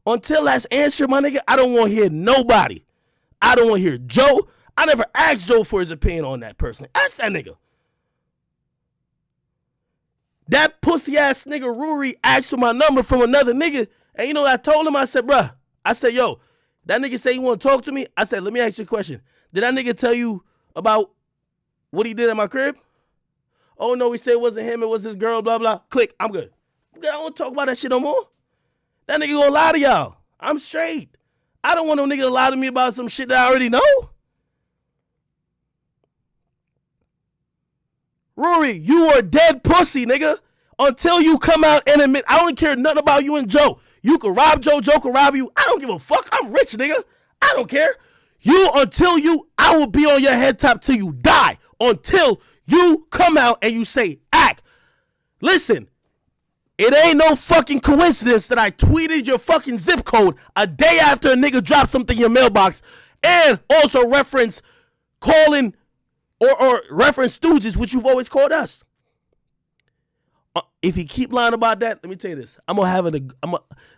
Until that's answered, my nigga, I don't want to hear nobody. I don't want to hear Joe. I never asked Joe for his opinion on that person. Ask that nigga. That pussy ass nigga Rurry asked for my number from another nigga. And you know what I told him? I said, bruh, yo, that nigga say you want to talk to me? I said, let me ask you a question. Did that nigga tell you about what he did at my crib? Oh, no, he said it wasn't him. It was his girl, blah, blah. Click. I'm good. I don't want to talk about that shit no more. That nigga gonna lie to y'all. I'm straight. I don't want no nigga to lie to me about some shit that I already know. Rory, you are dead pussy, nigga. Until you come out and admit, I don't care nothing about you and Joe. You can rob Joe, Joe can rob you. I don't give a fuck. I'm rich, nigga. I don't care. I will be on your head top till you die. Until you come out and you say, Act. Listen, it ain't no fucking coincidence that I tweeted your fucking zip code a day after a nigga dropped something in your mailbox and also reference calling or reference Stooges, which you've always called us. If you keep lying about that, let me tell you this.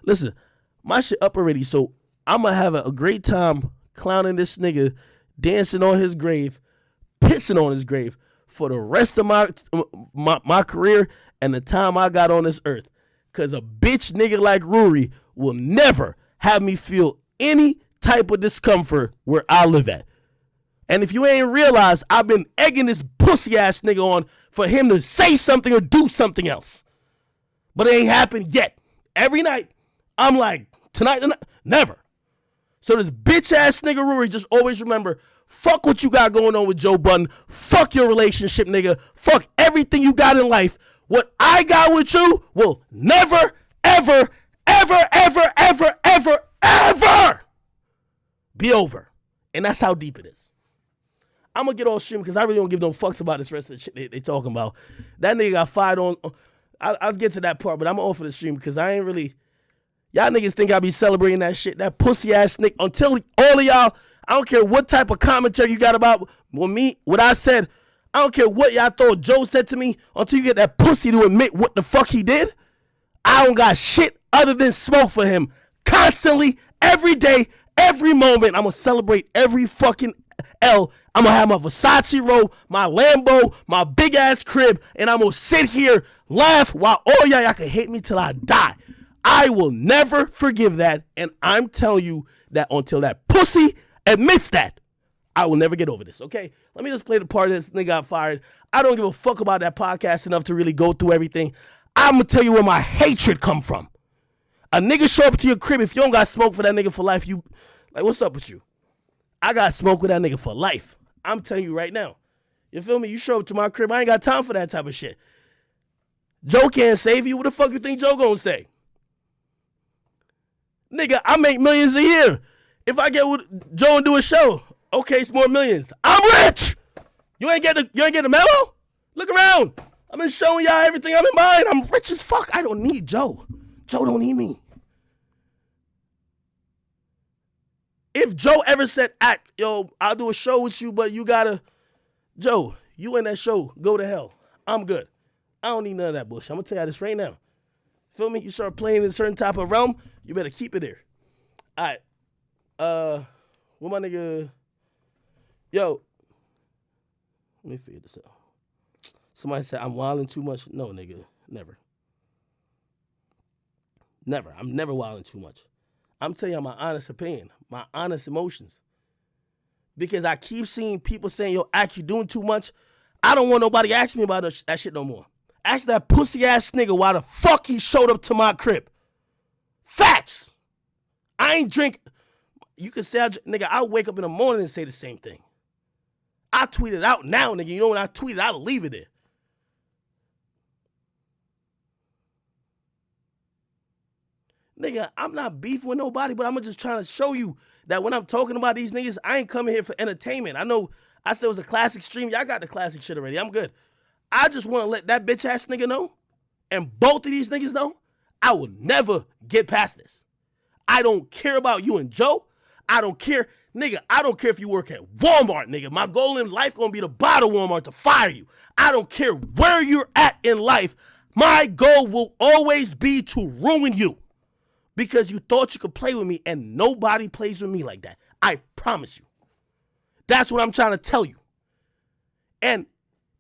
Listen, my shit up already, so I'm going to have a great time clowning this nigga, dancing on his grave, pissing on his grave for the rest of my career and the time I got on this earth. Because a bitch nigga like Rurry will never have me feel any type of discomfort where I live at. And if you ain't realized, I've been egging this pussy ass nigga on for him to say something or do something else. But it ain't happened yet. Every night, I'm like, tonight, never. So this bitch ass nigga Rurry, just always remember, fuck what you got going on with Joe Budden. Fuck your relationship, nigga. Fuck everything you got in life. What I got with you will never, ever, ever, ever, ever, ever, ever be over. And that's how deep it is. I'm going to get on stream because I really don't give no fucks about this rest of the shit they talking about. That nigga got fired on. I'll get to that part, but I'm going to offer the stream because I ain't really. Y'all niggas think I be celebrating that shit. That pussy ass nigga. Until all of y'all, I don't care what type of commentary you got about what I said. I don't care what y'all thought Joe said to me until you get that pussy to admit what the fuck he did. I don't got shit other than smoke for him. Constantly, every day, every moment. I'm going to celebrate every fucking L. I'm going to have my Versace robe, my Lambo, my big ass crib, and I'm going to sit here, laugh while all y'all can hate me till I die. I will never forgive that, and I'm telling you that until that pussy admits that, I will never get over this, okay? Let me just play the part of this nigga got fired. I don't give a fuck about that podcast enough to really go through everything. I'm going to tell you where my hatred come from. A nigga show up to your crib, if you don't got smoke for that nigga for life, you, like, what's up with you? I got smoke with that nigga for life. I'm telling you right now. You feel me? You show up to my crib, I ain't got time for that type of shit. Joe can't save you. What the fuck you think Joe gonna say? Nigga, I make millions a year. If I get with Joe and do a show, okay, it's more millions. I'm rich. You ain't get the memo? Look around. I've been showing y'all everything I'm in mine. I'm rich as fuck. I don't need Joe. Joe don't need me. If Joe ever said, yo, I'll do a show with you, but you gotta, Joe, you in that show, go to hell. I'm good. I don't need none of that bullshit. I'm gonna tell you this right now. Feel me? You start playing in a certain type of realm, you better keep it there. All right. What my nigga, yo, let me figure this out. Somebody said I'm wilding too much. No, nigga, never. Never. I'm never wilding too much. I'm telling you my honest opinion, my honest emotions. Because I keep seeing people saying, yo, Ak, you doing too much. I don't want nobody asking me about that shit no more. Ask that pussy ass nigga why the fuck he showed up to my crib. Facts. I ain't drink. You can say, nigga, I'll wake up in the morning and say the same thing. I tweet it out now, nigga. You know when I tweet it, I'll leave it there. Nigga, I'm not beefing with nobody, but I'm just trying to show you that when I'm talking about these niggas, I ain't coming here for entertainment. I know I said it was a classic stream. Y'all got the classic shit already. I'm good. I just want to let that bitch ass nigga know, and both of these niggas know, I will never get past this. I don't care about you and Joe. I don't care. Nigga, I don't care if you work at Walmart, nigga. My goal in life gonna be to buy the Walmart to fire you. I don't care where you're at in life. My goal will always be to ruin you. Because you thought you could play with me, and nobody plays with me like that. I promise you. That's what I'm trying to tell you. And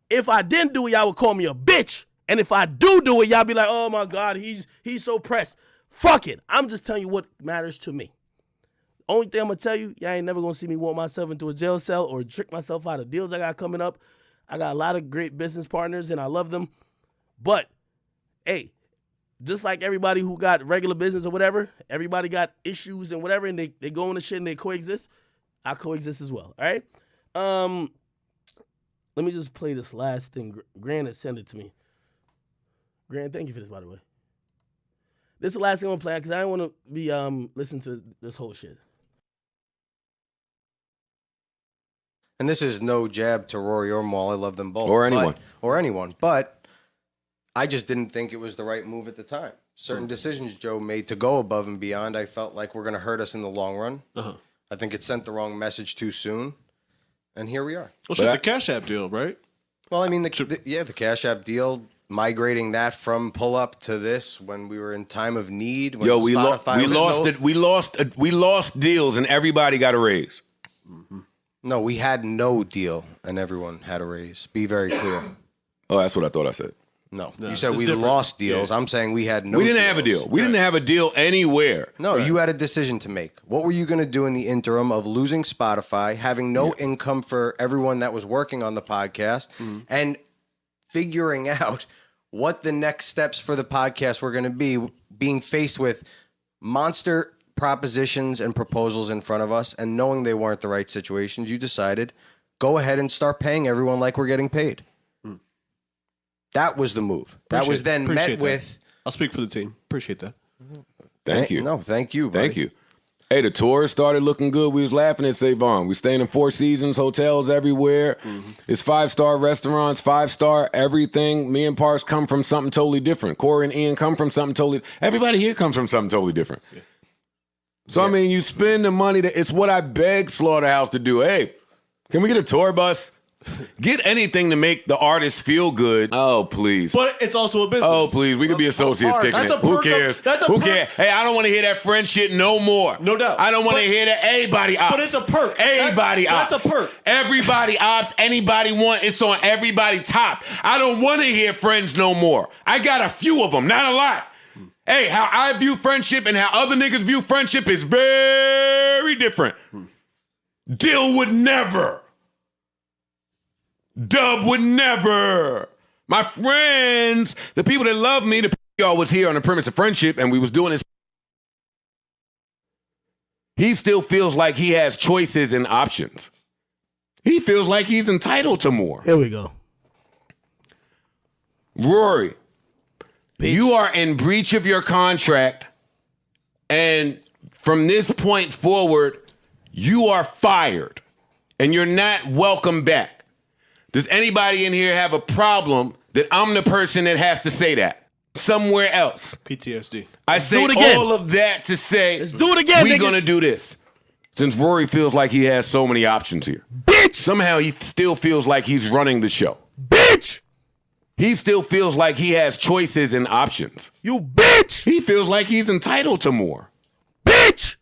if I didn't do it, y'all would call me a bitch. And if I do it, y'all be like, oh my God, he's so pressed. Fuck it. I'm just telling you what matters to me. Only thing I'm going to tell you, y'all ain't never going to see me walk myself into a jail cell or trick myself out of deals I got coming up. I got a lot of great business partners, and I love them. But, hey, just like everybody who got regular business or whatever, everybody got issues and whatever, and they go into shit and they coexist. I coexist as well, all right? Let me just play this last thing. Grant had sent it to me. Grant, thank you for this, by the way. This is the last thing I'm going to play because I don't want to be listening to this whole shit. And this is no jab to Rory or Maul. I love them both. Or anyone. But I just didn't think it was the right move at the time. Certain decisions Joe made to go above and beyond, I felt like were going to hurt us in the long run. Uh-huh. I think it sent the wrong message too soon. And here we are. Well, shit, the Cash App deal, right? Well, I mean, the Cash App deal, migrating that from pull up to this when we were in time of need. When we lost deals and everybody got a raise. Mm-hmm. No, we had no deal and everyone had a raise. Be very clear. Oh, that's what I thought I said. No, you said we lost deals. Yeah. I'm saying we had no We didn't deals. have a deal. We didn't have a deal anywhere. No, you had a decision to make. What were you going to do in the interim of losing Spotify, having no income for everyone that was working on the podcast, and figuring out what the next steps for the podcast were going to be, being faced with monster propositions and proposals in front of us, and knowing they weren't the right situations, you decided, go ahead and start paying everyone like we're getting paid. That was the move. That was then met with... I'll speak for the team. Appreciate that. Thank you. No, thank you, buddy. Thank you. Hey, the tours started looking good. We was laughing at Savon. We staying in Four Seasons, hotels everywhere. Mm-hmm. It's 5-star restaurants, 5-star everything. Me and Parks come from something totally different. Corey and Ian come from something totally... Everybody here comes from something totally different. Yeah. So, I mean, you spend the money... It's what I beg Slaughterhouse to do. Hey, can we get a tour bus? Get anything to make the artist feel good. Oh, please. But it's also a business. Oh, please. We could be associates kicking it. Who cares? Who cares? Hey, I don't want to hear that friend shit no more. No doubt. I don't want to hear that. Everybody opts. But it's a perk. Everybody opts. That's a perk. Everybody opts. Anybody want. It's on everybody top. I don't want to hear friends no more. I got a few of them, not a lot. Hey, how I view friendship and how other niggas view friendship is very different. Dill would never. Dub would never. My friends, the people that love me, the people y'all was here on the premise of friendship and we was doing this. He still feels like he has choices and options. He feels like he's entitled to more. Here we go. Rory, you are in breach of your contract and from this point forward, you are fired and you're not welcome back. Does anybody in here have a problem that I'm the person that has to say that? Somewhere else. PTSD. I say all of that to say, let's do it again, we're nigga. going to do this. Since Rory feels like he has so many options here. Bitch! Somehow he still feels like he's running the show. Bitch! He still feels like he has choices and options. You bitch! He feels like he's entitled to more. Bitch!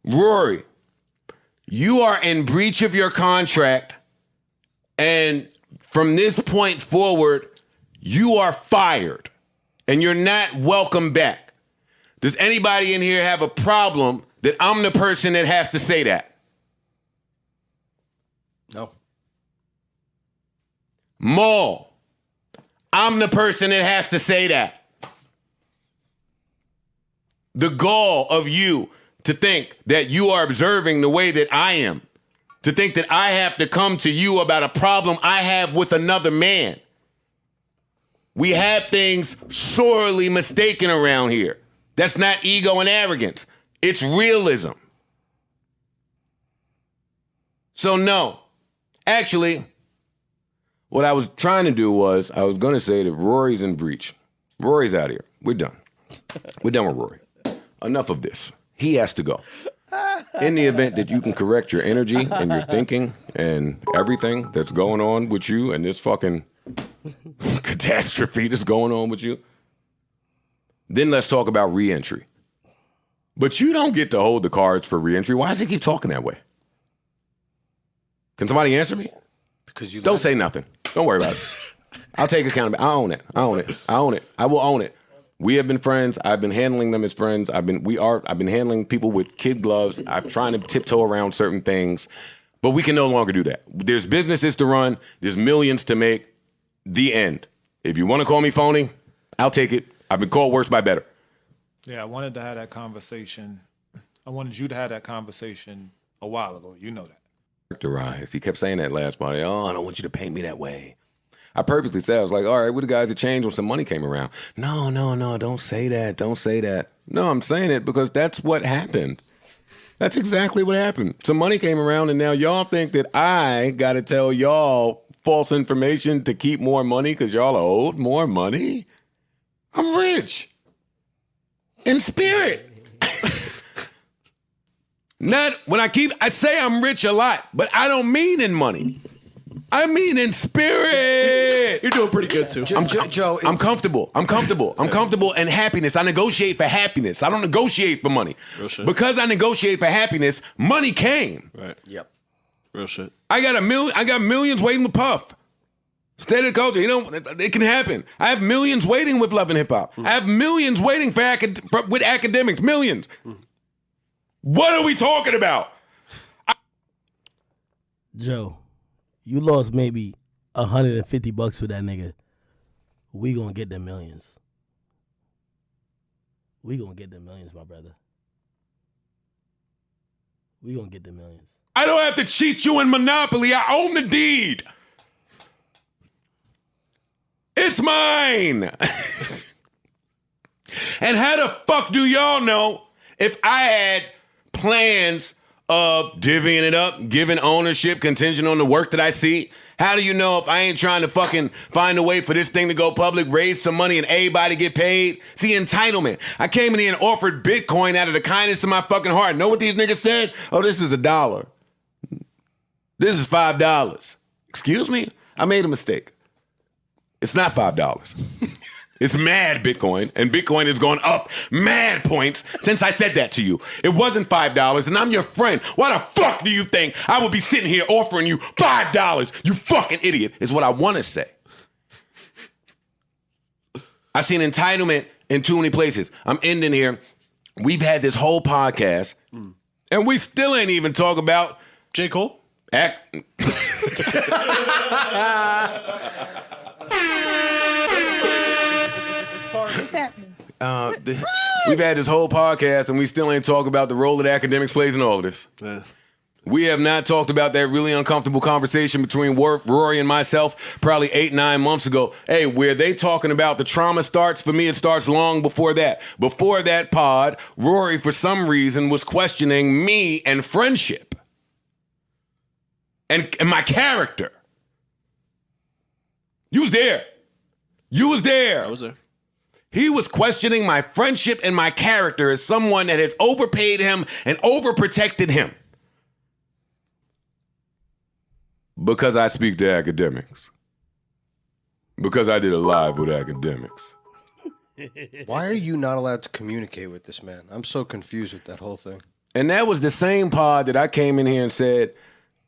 Rory, you are in breach of your contract, and from this point forward, you are fired, and you're not welcome back. Does anybody in here have a problem that I'm the person that has to say that? No. Maul, I'm the person that has to say that. The gall of you to think that you are observing the way that I am, to think that I have to come to you about a problem I have with another man. We have things sorely mistaken around here. That's not ego and arrogance. It's realism. So no, actually, what I was trying to do was, I was going to say that Rory's in breach. Rory's out of here. We're done. We're done with Rory. Enough of this. He has to go. In the event that you can correct your energy and your thinking and everything that's going on with you and this fucking catastrophe that's going on with you, then let's talk about re-entry. But you don't get to hold the cards for re-entry. Why does he keep talking that way? Can somebody answer me? Because you Don't say nothing. Don't worry about it. I'll take accountability. I own it. I own it. I own it. I will own it. We have been friends. I've been handling them as friends. I've been handling people with kid gloves. I'm trying to tiptoe around certain things, but we can no longer do that. There's businesses to run. There's millions to make. The end. If you want to call me phony, I'll take it. I've been called worse by better. Yeah, I wanted to have that conversation. I wanted you to have that conversation a while ago. You know that. Characterized. He kept saying that last part. Oh, I don't want you to paint me that way. I purposely said, I was like, all right, we're the guys that changed when some money came around. No, don't say that. Don't say that. No, I'm saying it because that's what happened. That's exactly what happened. Some money came around and now y'all think that I got to tell y'all false information to keep more money because y'all are owed more money? I'm rich. In spirit. Not when I say I'm rich a lot, but I don't mean in money. I mean in spirit. You're doing pretty good too. Joe, I'm comfortable. I'm comfortable in happiness. I negotiate for happiness. I don't negotiate for money. Real shit. Because I negotiate for happiness, money came. Right. Yep. Real shit. I got millions waiting with Puff. State of the culture, it can happen. I have millions waiting with Love and Hip Hop. I have millions waiting with Akademiks. Millions. What are we talking about? Joe, you lost maybe $150 for that nigga. We gonna get the millions. We gonna get the millions, my brother. We gonna get the millions. I don't have to cheat you in Monopoly. I own the deed. It's mine. And how the fuck do y'all know if I had plans of divvying it up, giving ownership contingent on the work that I see? How do you know if I ain't trying to fucking find a way for this thing to go public, raise some money, and everybody get paid? See, entitlement. I came in here and offered Bitcoin out of the kindness of my fucking heart. Know what these niggas said? Oh, this is $1. This is $5. Excuse me? I made a mistake. It's not $5. It's mad Bitcoin, and Bitcoin has gone up mad points since I said that to you. It wasn't $5, and I'm your friend. Why the fuck do you think I would be sitting here offering you $5? You fucking idiot, is what I want to say. I've seen entitlement in too many places. I'm ending here. We've had this whole podcast, and we still ain't even talk about J. Cole? We've had this whole podcast and we still ain't talk about the role that Akademiks plays in all of this. We have not talked about that really uncomfortable conversation between Rory and myself probably 8-9 months ago. Hey, where they talking about the trauma starts, for me, it starts long before that. Before that pod, Rory, for some reason, was questioning me and friendship and my character. You was there. You was there. I was there. He was questioning my friendship and my character as someone that has overpaid him and overprotected him. Because I speak to Akademiks. Because I did a live with Akademiks. Why are you not allowed to communicate with this man? I'm so confused with that whole thing. And that was the same pod that I came in here and said,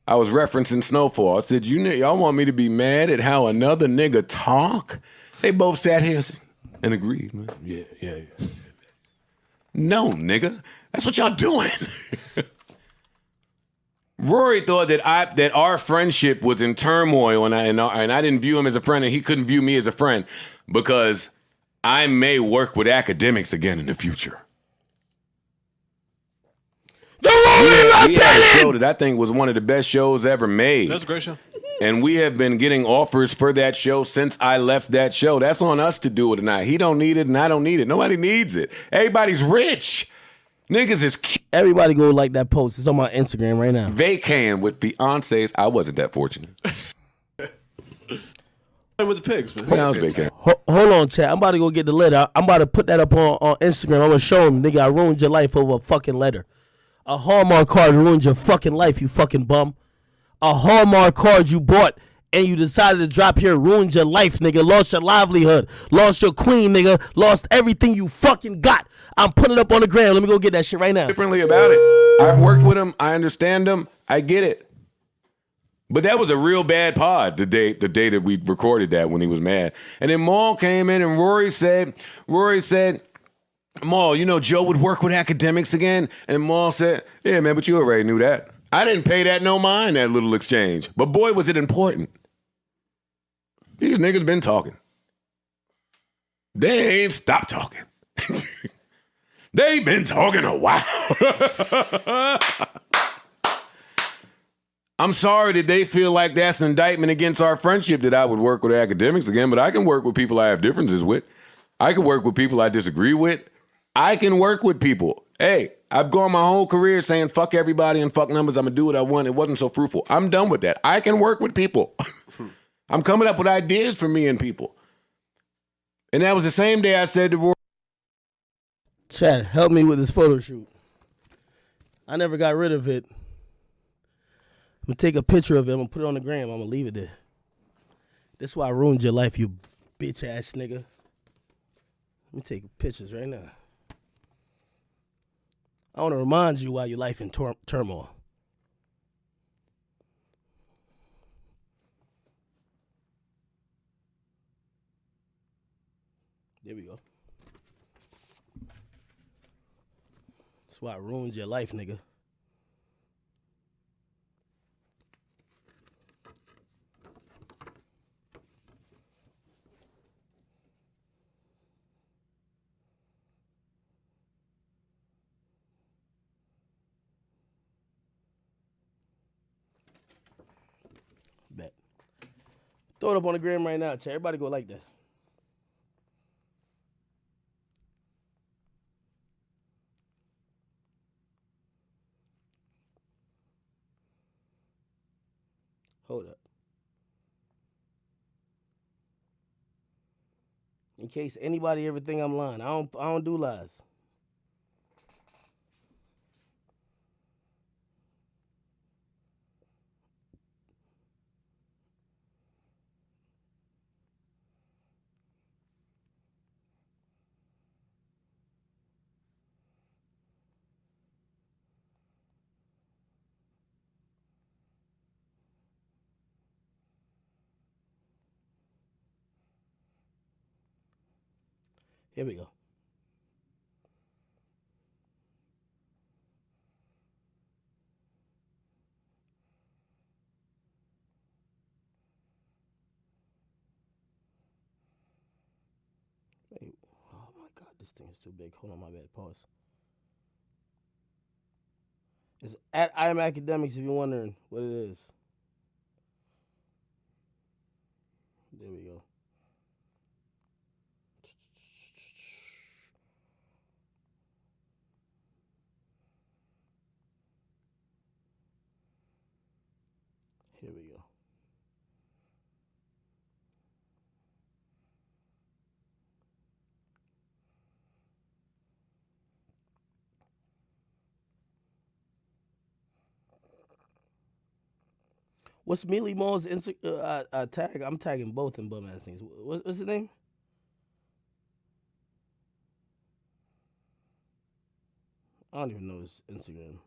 I was referencing Snowfall. I said, y'all want me to be mad at how another nigga talk? They both sat here and agreed, man. Yeah. No, nigga. That's what y'all doing. Rory thought that our friendship was in turmoil, and I didn't view him as a friend, and he couldn't view me as a friend because I may work with Akademiks again in the future. The Rurry Runtz we had a show that I think was one of the best shows ever made. That's a great show. And we have been getting offers for that show since I left that show. That's on us to do it or not. He don't need it, and I don't need it. Nobody needs it. Everybody's rich. Niggas is Everybody go like that post. It's on my Instagram right now. vacating with fiancés. I wasn't that fortunate. With the pigs, man. Yeah, I was vacating. Hold on, chat. I'm about to go get the letter. I'm about to put that up on Instagram. I'm gonna show him, nigga, I ruined your life over a fucking letter. A Hallmark card ruined your fucking life, you fucking bum. A Hallmark card you bought and you decided to drop here ruined your life, nigga. Lost your livelihood. Lost your queen, nigga. Lost everything you fucking got. I'm putting it up on the gram. Let me go get that shit right now. Differently about it. I've worked with him. I understand him. I get it. But that was a real bad pod the day that we recorded that when he was mad. And then Maul came in and Rory said, Maul, you know Joe would work with Akademiks again? And Maul said, yeah, man, but you already knew that. I didn't pay that no mind, that little exchange. But boy, was it important. These niggas been talking. They ain't stopped talking. They been talking a while. I'm sorry that they feel like that's an indictment against our friendship that I would work with Akademiks again, but I can work with people I have differences with. I can work with people I disagree with. I can work with people. Hey, I've gone my whole career saying fuck everybody and fuck numbers. I'm going to do what I want. It wasn't so fruitful. I'm done with that. I can work with people. I'm coming up with ideas for me and people. And that was the same day I said to Rory, Chad, help me with this photo shoot. I never got rid of it. I'm going to take a picture of it. I'm going to put it on the gram. I'm going to leave it there. This is why I ruined your life, you bitch ass nigga. Let me take pictures right now. I want to remind you why your life in turmoil. There we go. That's why I ruined your life, nigga. Bet. Throw it up on the gram right now, chat. Everybody go like that. Hold up. In case anybody ever think I'm lying, I don't do lies. Here we go. Wait, oh my God, this thing is too big. Hold on, my bad. Pause. It's at I Am Akademiks if you're wondering what it is. There we go. Here we go. What's Mealy Mall's tag? I'm tagging both in bum ass things. What's his name? I don't even know his Instagram.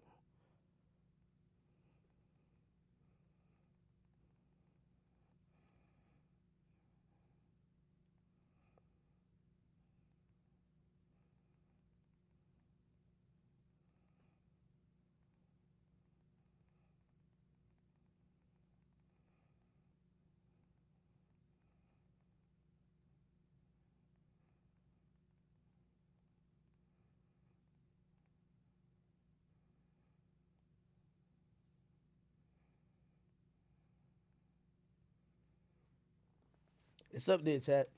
It's up there, chat.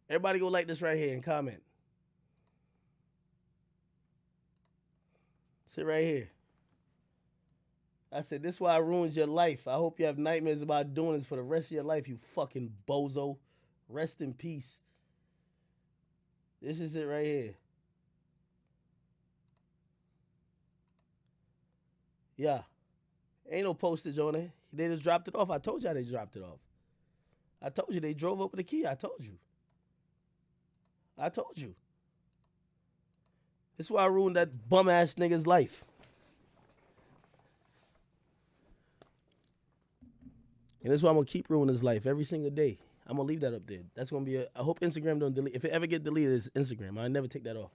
Everybody go like this right here and comment. Sit right here. I said, this is why I ruins your life. I hope you have nightmares about doing this for the rest of your life, you fucking bozo. Rest in peace. This is it right here. Yeah. Ain't no postage on it. They just dropped it off. I told y'all they dropped it off. I told you they drove up with the key. I told you. This is why I ruined that bum ass nigga's life. And this is why I'm gonna keep ruining his life every single day. I'm gonna leave that up there. That's gonna be I hope Instagram don't delete. If it ever get deleted, it's Instagram. I never take that off.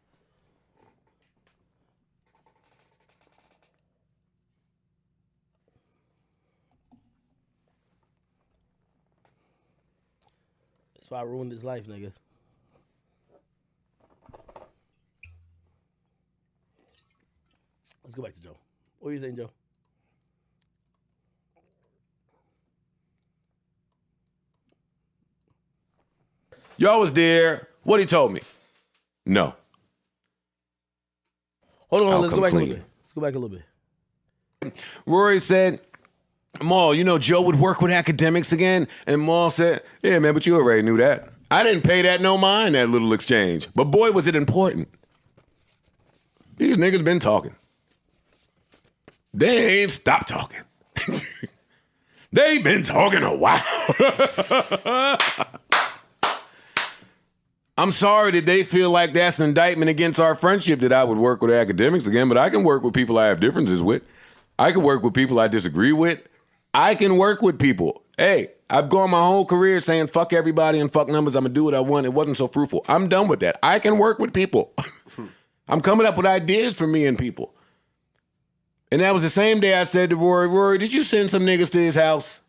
That's why I ruined his life, nigga. Let's go back to Joe. What are you saying, Joe? Y'all was there. What he told me? No. Hold on, I'll let's come go back a clean. little bit. Let's go back a little bit. Rory said, Maul, you know Joe would work with Akademiks again? And Maul said, yeah, man, but you already knew that. I didn't pay that no mind, that little exchange. But boy, was it important. These niggas been talking. They ain't stopped talking. They been talking a while. I'm sorry that they feel like that's an indictment against our friendship that I would work with Akademiks again, but I can work with people I have differences with. I can work with people I disagree with. I can work with people. Hey, I've gone my whole career saying fuck everybody and fuck numbers. I'm going to do what I want. It wasn't so fruitful. I'm done with that. I can work with people. I'm coming up with ideas for me and people. And that was the same day I said to Rory, did you send some niggas to his house?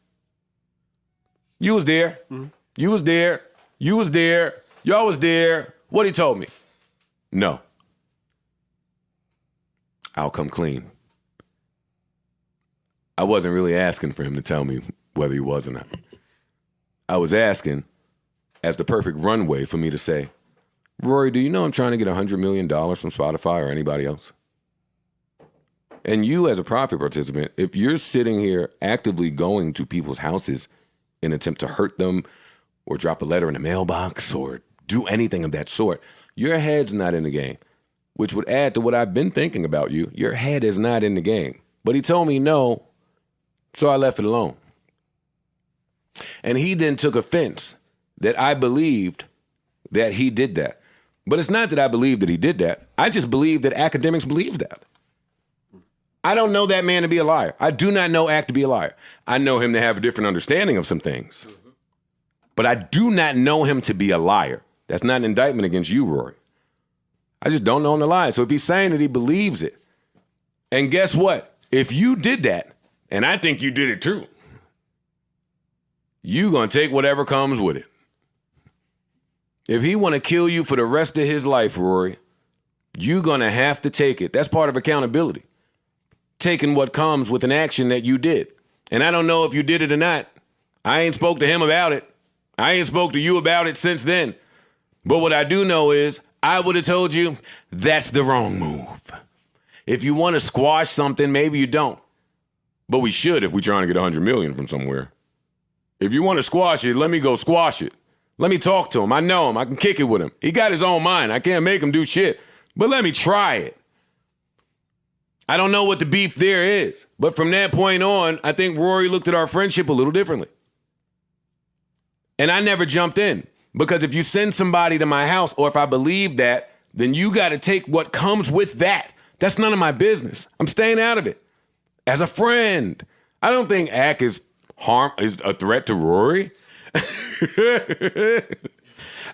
You was there. Mm-hmm. You was there. You was there. Y'all was there. What he told me? No. I'll come clean. I wasn't really asking for him to tell me whether he was or not. I was asking as the perfect runway for me to say, Rory, do you know I'm trying to get $100 million from Spotify or anybody else? And you as a profit participant, if you're sitting here actively going to people's houses in an attempt to hurt them or drop a letter in a mailbox or do anything of that sort, your head's not in the game, which would add to what I've been thinking about you. Your head is not in the game. But he told me no, so I left it alone. And he then took offense that I believed that he did that. But it's not that I believe that he did that. I just believe that Akademiks believe that. I don't know that man to be a liar. I do not know Ak to be a liar. I know him to have a different understanding of some things. But I do not know him to be a liar. That's not an indictment against you, Rory. I just don't know him to lie. So if he's saying that he believes it, and guess what? If you did that, and I think you did it too, you gonna take whatever comes with it. If he want to kill you for the rest of his life, Rory, you gonna have to take it. That's part of accountability. taking what comes with an action that you did. And I don't know if you did it or not. I ain't spoke to him about it. I ain't spoke to you about it since then. But what I do know is I would have told you that's the wrong move. If you want to squash something, maybe you don't. But we should if we're trying to get 100 million from somewhere. If you want to squash it, let me go squash it. Let me talk to him. I know him. I can kick it with him. He got his own mind. I can't make him do shit. But let me try it. I don't know what the beef there is. But from that point on, I think Rory looked at our friendship a little differently. And I never jumped in. Because if you send somebody to my house, or if I believe that, then you got to take what comes with that. That's none of my business. I'm staying out of it. As a friend, I don't think Ak is a threat to Rory.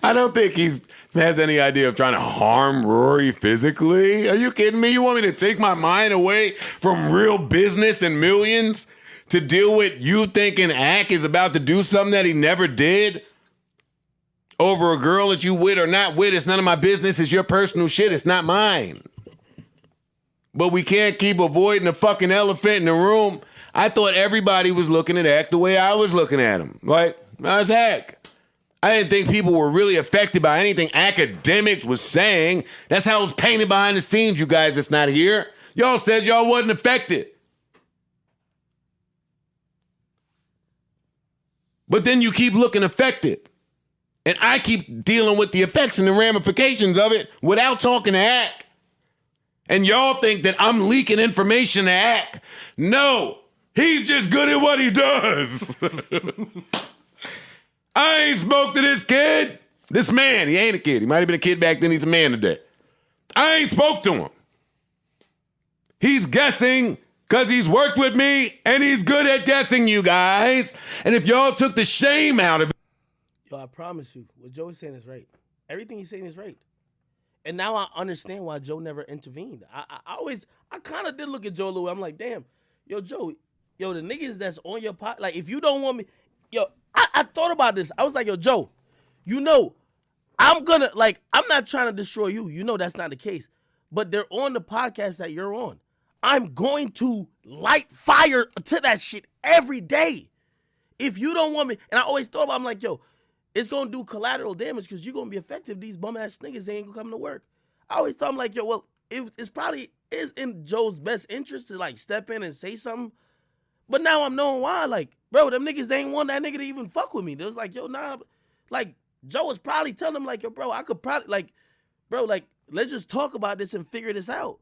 I don't think he has any idea of trying to harm Rory physically. Are you kidding me? You want me to take my mind away from real business and millions to deal with you thinking Ak is about to do something that he never did? Over a girl that you with or not with, it's none of my business. It's your personal shit. It's not mine. But we can't keep avoiding the fucking elephant in the room. I thought everybody was looking at Ak the way I was looking at him. Like, how's Ak? I didn't think people were really affected by anything Akademiks was saying. That's how it was painted behind the scenes, you guys that's not here. Y'all said y'all wasn't affected. But then you keep looking affected. And I keep dealing with the effects and the ramifications of it without talking to Ak. And y'all think that I'm leaking information to Ak. No, he's just good at what he does. I ain't spoke to this kid. This man, he ain't a kid. He might have been a kid back then. He's a man today. I ain't spoke to him. He's guessing because he's worked with me and he's good at guessing, you guys. And if y'all took the shame out of it. Yo, I promise you, what Joe is saying is right. Everything he's saying is right. And now I understand why Joe never intervened. I kind of did look at Joe a little. I'm like, damn, yo, Joe, yo, the niggas that's on your pot, like, if you don't want me, yo, I thought about this. I was like, yo, Joe, you know, I'm not trying to destroy you. You know that's not the case. But they're on the podcast that you're on. I'm going to light fire to that shit every day. If you don't want me, and I always thought about, I'm like, yo, it's going to do collateral damage because you're going to be effective. These bum-ass niggas ain't going to come to work. I always thought, I'm like, yo, well, it's probably is in Joe's best interest to, like, step in and say something. But now I'm knowing why. Like, bro, them niggas ain't want that nigga to even fuck with me. They was like, yo, nah. Like, Joe was probably telling him, like, yo, bro, I could probably, like, bro, like, let's just talk about this and figure this out.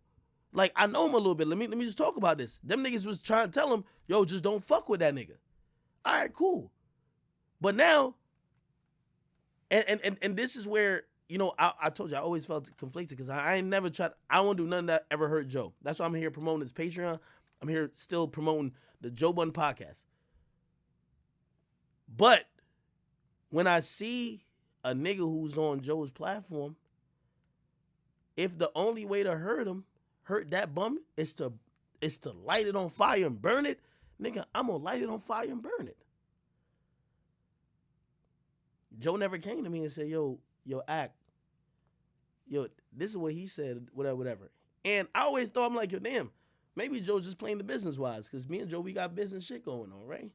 Like, I know him a little bit. Let me just talk about this. Them niggas was trying to tell him, yo, just don't fuck with that nigga. All right, cool. But now, and this is where, you know, I told you I always felt conflicted because I ain't never tried. I won't do nothing that ever hurt Joe. That's why I'm here promoting his Patreon. I'm here still promoting the Joe Budden podcast. But when I see a nigga who's on Joe's platform, if the only way to hurt that bum is to light it on fire and burn it, nigga, I'm gonna light it on fire and burn it. Joe never came to me and said, yo, Ak, yo, this is what he said, whatever. And I always thought, I'm like, yo, damn, maybe Joe's just playing the business-wise, because me and Joe, we got business shit going on, right?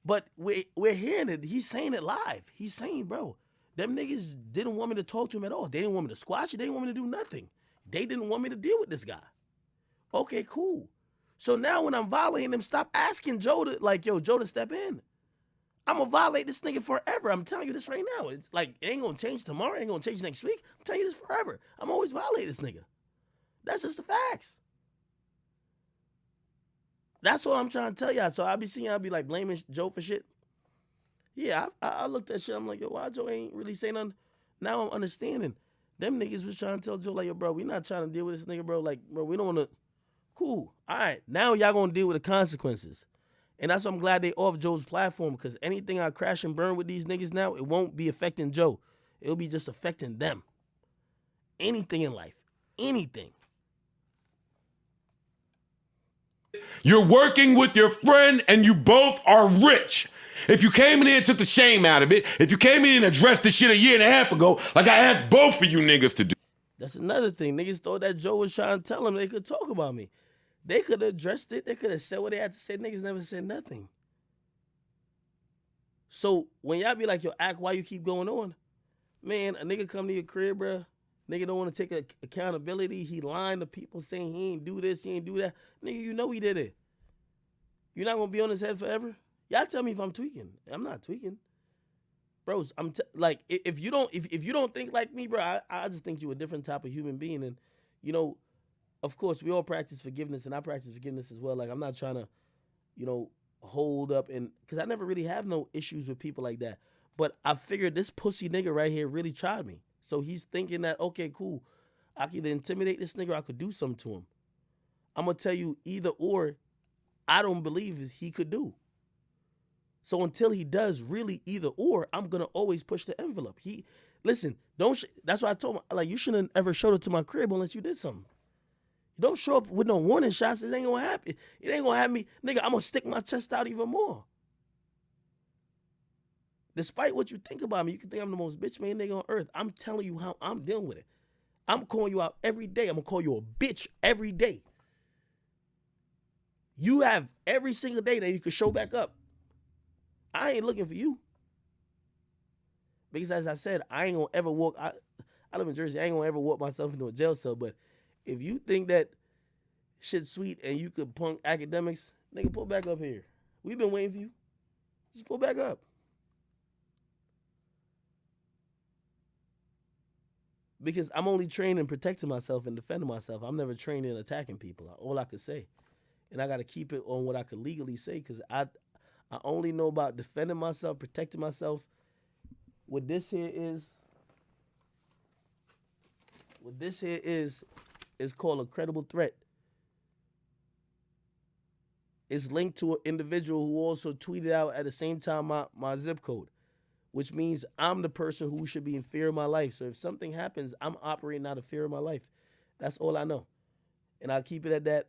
But we're hearing it. He's saying it live. He's saying, bro, them niggas didn't want me to talk to him at all. They didn't want me to squash it. They didn't want me to do nothing. They didn't want me to deal with this guy. Okay, cool. So now when I'm violating him, stop asking Joe to step in. I'm going to violate this nigga forever. I'm telling you this right now. It's like, it ain't going to change tomorrow. It ain't going to change next week. I'm telling you this forever. I'm always violate this nigga. That's just the facts. That's what I'm trying to tell y'all. So I'll be like blaming Joe for shit. Yeah, I looked at shit. I'm like, yo, why Joe ain't really saying nothing? Now I'm understanding. Them niggas was trying to tell Joe, like, yo, bro, we not trying to deal with this nigga, bro. Like, bro, we don't want to. Cool. All right. Now y'all going to deal with the consequences. And that's why I'm glad they off Joe's platform, because anything I crash and burn with these niggas now, it won't be affecting Joe. It'll be just affecting them. Anything in life. Anything. You're working with your friend and you both are rich. If you came in here and took the shame out of it, if you came in and addressed this shit a year and a half ago, like I asked both of you niggas to do. That's another thing. Niggas thought that Joe was trying to tell them they could talk about me. They could have addressed it. They could have said what they had to say. Niggas never said nothing. So when y'all be like, yo, act, why you keep going on? Man, a nigga come to your crib, bruh. Nigga don't want to take accountability. He lying to people saying he ain't do this, he ain't do that. Nigga, you know he did it. You're not going to be on his head forever? Y'all tell me if I'm tweaking. I'm not tweaking. Bros, like, if you don't think like me, bro, I just think you a different type of human being. And, you know, of course, we all practice forgiveness, and I practice forgiveness as well. Like, I'm not trying to, you know, hold up, and because I never really have no issues with people like that. But I figured this pussy nigga right here really tried me. So he's thinking that, okay, cool, I could either intimidate this nigga or I could do something to him. I'm going to tell you either or, I don't believe he could do. So until he does really either or, I'm going to always push the envelope. Listen, that's why I told him, like, you shouldn't ever show up to my crib unless you did something. You don't show up with no warning shots. It ain't going to happen. It ain't going to have me, nigga, I'm going to stick my chest out even more. Despite what you think about me, you can think I'm the most bitch made nigga on earth. I'm telling you how I'm dealing with it. I'm calling you out every day. I'm going to call you a bitch every day. You have every single day that you can show back up. I ain't looking for you. Because as I said, I ain't going to ever walk. I live in Jersey. I ain't going to ever walk myself into a jail cell. But if you think that shit's sweet and you could punk Akademiks, nigga, pull back up here. We've been waiting for you. Just pull back up. Because I'm only trained in protecting myself and defending myself. I'm never trained in attacking people. All I could say. And I got to keep it on what I could legally say because I only know about defending myself, protecting myself. What this here is called a credible threat. It's linked to an individual who also tweeted out at the same time my zip code, which means I'm the person who should be in fear of my life. So if something happens, I'm operating out of fear of my life. That's all I know. And I'll keep it at that.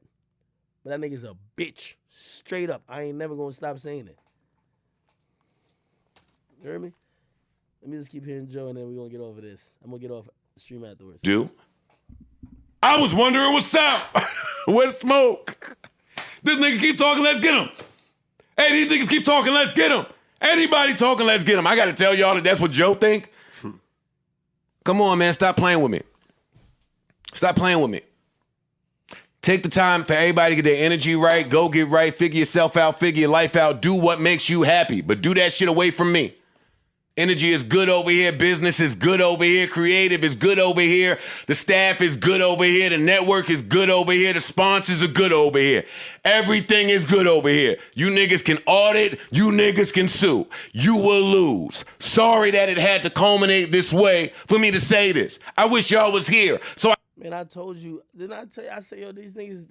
But that nigga's a bitch. Straight up. I ain't never going to stop saying it. You heard me? Let me just keep hearing Joe and then we're going to get over this. I'm going to get off the stream afterwards. Do? I was wondering what's up. Where's smoke? This nigga keep talking, let's get him. Hey, these niggas keep talking, let's get him. Anybody talking, let's get him. I got to tell y'all that that's what Joe think. Come on, man. Stop playing with me. Stop playing with me. Take the time for everybody to get their energy right. Go get right. Figure yourself out. Figure your life out. Do what makes you happy. But do that shit away from me. Energy is good over here. Business is good over here. Creative is good over here. The staff is good over here. The network is good over here. The sponsors are good over here. Everything is good over here. You niggas can audit. You niggas can sue. You will lose. Sorry that it had to culminate this way for me to say this. I wish y'all was here. Man, I told you. Didn't I tell you? I say, yo, these niggas,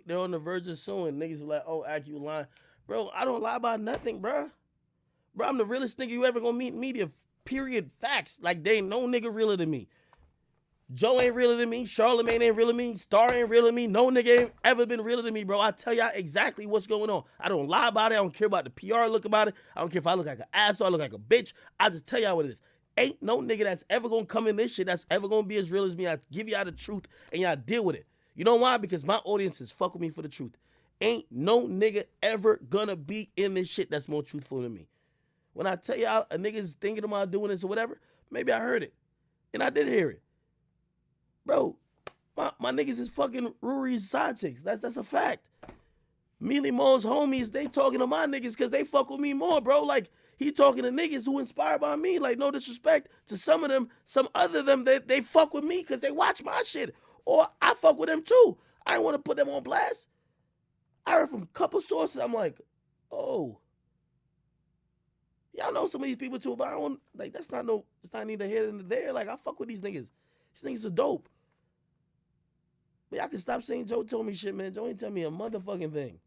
they're on the verge of suing. Niggas are like, oh, Ak, you lying. Bro, I don't lie about nothing, bro. Bro, I'm the realest nigga you ever gonna meet in media. Period. Facts. Like, there ain't no nigga realer than me. Joe ain't realer than me. Charlamagne ain't realer than me. Star ain't realer than me. No nigga ain't ever been realer than me, bro. I tell y'all exactly what's going on. I don't lie about it. I don't care about the PR look about it. I don't care if I look like an asshole, I look like a bitch. I just tell y'all what it is. Ain't no nigga that's ever gonna come in this shit that's ever gonna be as real as me. I give y'all the truth and y'all deal with it. You know why? Because my audience is fuck with me for the truth. Ain't no nigga ever gonna be in this shit that's more truthful than me. When I tell y'all a nigga's thinking about doing this or whatever, maybe I heard it. And I did hear it. Bro, my niggas is fucking Rurry's side chicks. That's a fact. Mealy Mo's homies, they talking to my niggas because they fuck with me more, bro. Like, he talking to niggas who inspired by me. Like, no disrespect to some of them, some other them, they fuck with me because they watch my shit. Or I fuck with them too. I ain't want to put them on blast. I heard from a couple sources, I'm like, oh. Y'all know some of these people too, but I don't, like, it's not neither here nor there. Like, I fuck with these niggas. These niggas are dope. But y'all can stop saying Joe told me shit, man. Joe ain't tell me a motherfucking thing.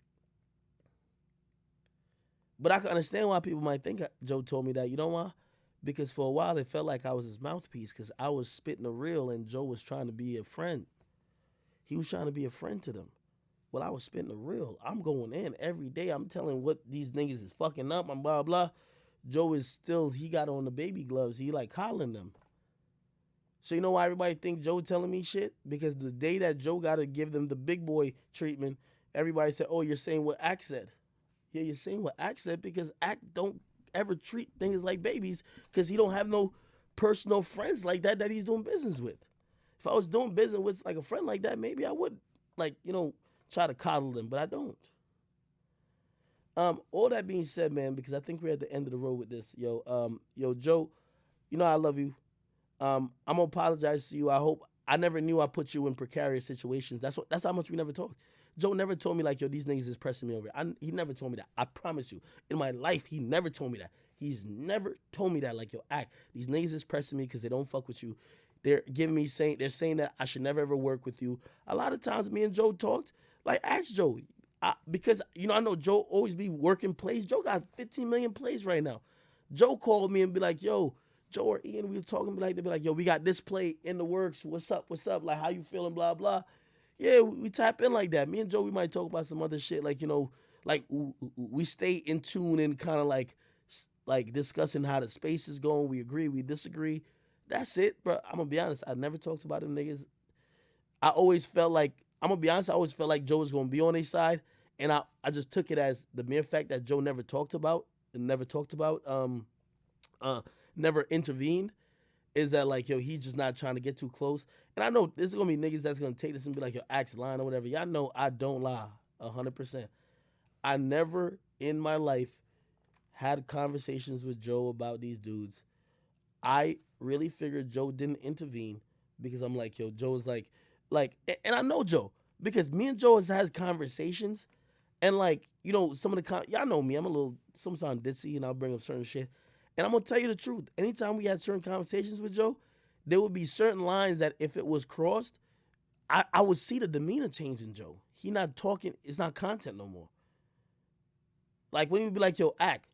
But I can understand why people might think Joe told me that. You know why? Because for a while it felt like I was his mouthpiece because I was spitting the real and Joe was trying to be a friend. He was trying to be a friend to them. Well, I was spitting the real. I'm going in every day. I'm telling what these niggas is fucking up. I'm blah, blah. Joe is still, he got on the baby gloves. He like collaring them. So you know why everybody think Joe telling me shit? Because the day that Joe got to give them the big boy treatment everybody said, oh, you're saying what Act said. Yeah, you're saying what Act said because Act don't ever treat things like babies because he don't have no personal friends like that he's doing business with. If I was doing business with like a friend like that, maybe I would like, try to coddle them, but I don't. All that being said, man, because I think we're at the end of the road with this. Yo, Joe, I love you. I'm gonna apologize to you. I never knew I put you in precarious situations. That's how much we never talked. Joe never told me like, yo, these niggas is pressing me over. He never told me that. I promise you. In my life, he never told me that. He's never told me that. Like, yo, Act, these niggas is pressing me because they don't fuck with you. They're saying that I should never ever work with you. A lot of times me and Joe talked. Like, ask Joe. Because, I know Joe always be working plays. Joe got 15 million plays right now. Joe called me and be like, yo, Joe or Ian, we were talking, they'd be like, yo, we got this play in the works. What's up? Like, how you feeling? Blah, blah. Yeah, we tap in like that. Me and Joe, we might talk about some other shit. Like, like we stay in tune and kind of like discussing how the space is going. We agree, we disagree. That's it, bro. I'm going to be honest. I never talked about them niggas. I always felt like Joe was going to be on their side. And I just took it as the mere fact that Joe never intervened, is that like, yo, he's just not trying to get too close. And I know this is going to be niggas that's going to take this and be like, yo, Axe lying or whatever. Y'all know I don't lie 100%. I never in my life had conversations with Joe about these dudes. I really figured Joe didn't intervene because I'm like, yo, Joe is like, and I know Joe because me and Joe has conversations. And like, some of y'all know me, I'm a little, sometimes ditzy and I'll bring up certain shit. And I'm going to tell you the truth. Anytime we had certain conversations with Joe, there would be certain lines that if it was crossed, I would see the demeanor change in Joe. He not talking, it's not content no more. Like when he would be like, yo, Act,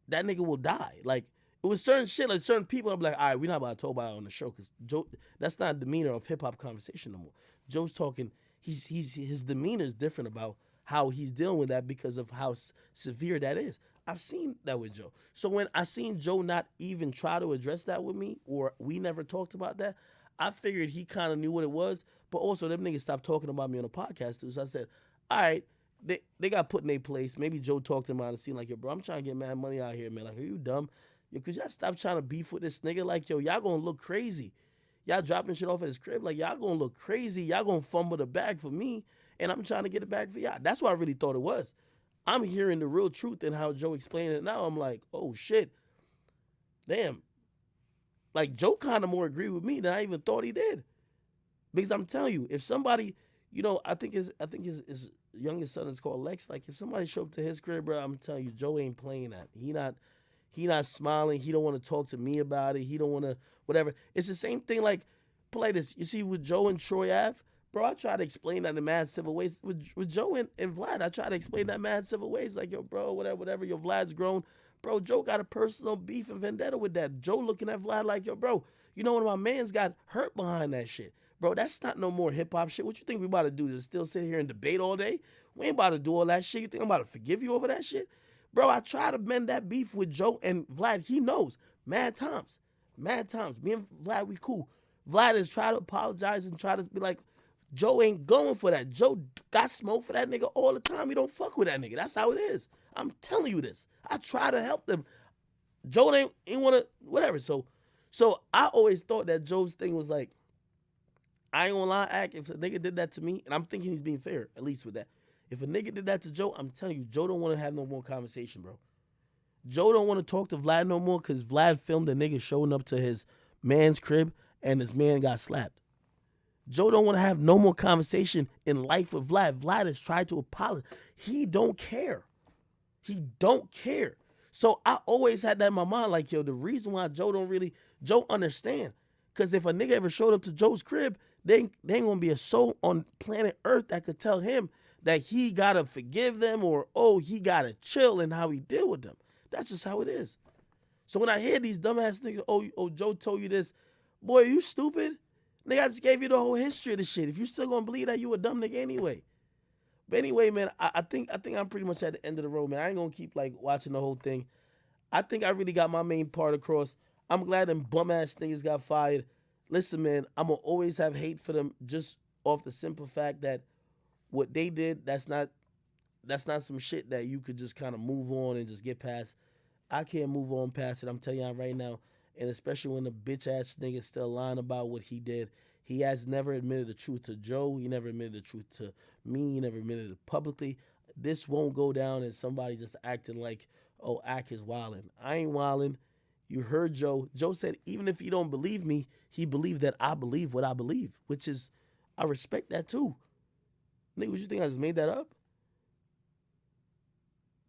that nigga will die. Like it was certain shit, like certain people, I'm like, all right, we're not about to talk about it on the show because Joe, that's not demeanor of hip hop conversation no more. Joe's talking, his demeanor is different about how he's dealing with that because of how severe that is. I've seen that with Joe. So when I seen Joe not even try to address that with me, or we never talked about that, I figured he kind of knew what it was, but also them niggas stopped talking about me on the podcast too. So I said, all right, they got put in their place. Maybe Joe talked to him out and seen like, yo, bro, I'm trying to get mad money out here, man. Like, are you dumb? Yo, cause y'all stop trying to beef with this nigga. Like, yo, y'all gonna look crazy. Y'all dropping shit off at his crib. Like, y'all gonna look crazy. Y'all gonna fumble the bag for me, and I'm trying to get it back for y'all. That's what I really thought it was. I'm hearing the real truth and how Joe explained it now. I'm like, oh shit, damn. Like Joe kind of more agreed with me than I even thought he did. Because I'm telling you, if somebody, I think his youngest son is called Lex. Like if somebody show up to his crib, bro, I'm telling you, Joe ain't playing that. He not smiling. He don't want to talk to me about it. He don't want to whatever. It's the same thing. Like play this. You see with Joe and Troy Ave. Bro, I try to explain that in mad civil ways. With Joe and Vlad, I try to explain that mad civil ways. Like, yo, bro, whatever, yo, Vlad's grown. Bro, Joe got a personal beef and vendetta with that. Joe looking at Vlad like, yo, bro, one of my mans got hurt behind that shit. Bro, that's not no more hip-hop shit. What you think we about to do? To still sit here and debate all day? We ain't about to do all that shit. You think I'm about to forgive you over that shit? Bro, I try to mend that beef with Joe and Vlad. He knows. Mad times. Me and Vlad, we cool. Vlad is trying to apologize and try to be like, Joe ain't going for that. Joe got smoke for that nigga all the time. He don't fuck with that nigga. That's how it is. I'm telling you this. I try to help them. Joe ain't want to, whatever. So I always thought that Joe's thing was like, I ain't gonna lie, Act, if a nigga did that to me, and I'm thinking he's being fair, at least with that. If a nigga did that to Joe, I'm telling you, Joe don't want to have no more conversation, bro. Joe don't want to talk to Vlad no more because Vlad filmed a nigga showing up to his man's crib and his man got slapped. Joe don't want to have no more conversation in life with Vlad. Vlad has tried to apologize. He don't care. So I always had that in my mind, like, yo, the reason why Joe understand. Because if a nigga ever showed up to Joe's crib, there ain't gonna be a soul on planet Earth that could tell him that he gotta forgive them or, oh, he gotta chill in how he deal with them. That's just how it is. So when I hear these dumbass niggas, oh, Joe told you this, boy, are you stupid? Nigga, I just gave you the whole history of the shit. If you still gonna believe that, you a dumb nigga anyway. But anyway, man, I think I'm pretty much at the end of the road, man. I ain't gonna keep like watching the whole thing. I think I really got my main part across. I'm glad them bum ass niggas got fired. Listen, man, I'm gonna always have hate for them just off the simple fact that what they did, that's not some shit that you could just kind of move on and just get past. I can't move on past it. I'm telling y'all right now, and especially when the bitch ass nigga still lying about what he did. He has never admitted the truth to Joe. He never admitted the truth to me. He never admitted it publicly. This won't go down as somebody just acting like, oh, Ak is wildin'. I ain't wildin'. You heard Joe. Joe said even if he don't believe me, he believed that I believe what I believe, which is, I respect that too. Nigga, what you think I just made that up?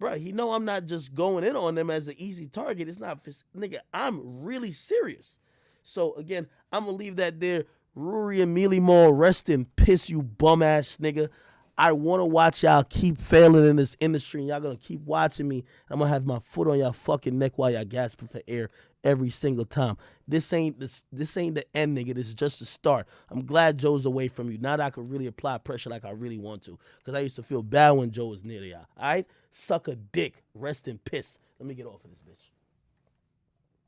Bruh, he know I'm not just going in on them as an easy target. It's not, nigga, I'm really serious. So, again, I'm going to leave that there. Rurry and Mealy Mall, rest in piss, you bum-ass nigga. I want to watch y'all keep failing in this industry, and y'all going to keep watching me. I'm going to have my foot on y'all fucking neck while y'all gasping for air every single time. This ain't the end, nigga. This is just the start. I'm glad Joe's away from you. Now that I can really apply pressure like I really want to, because I used to feel bad when Joe was near y'all. All right? Suck a dick. Rest in piss. Let me get off of this bitch.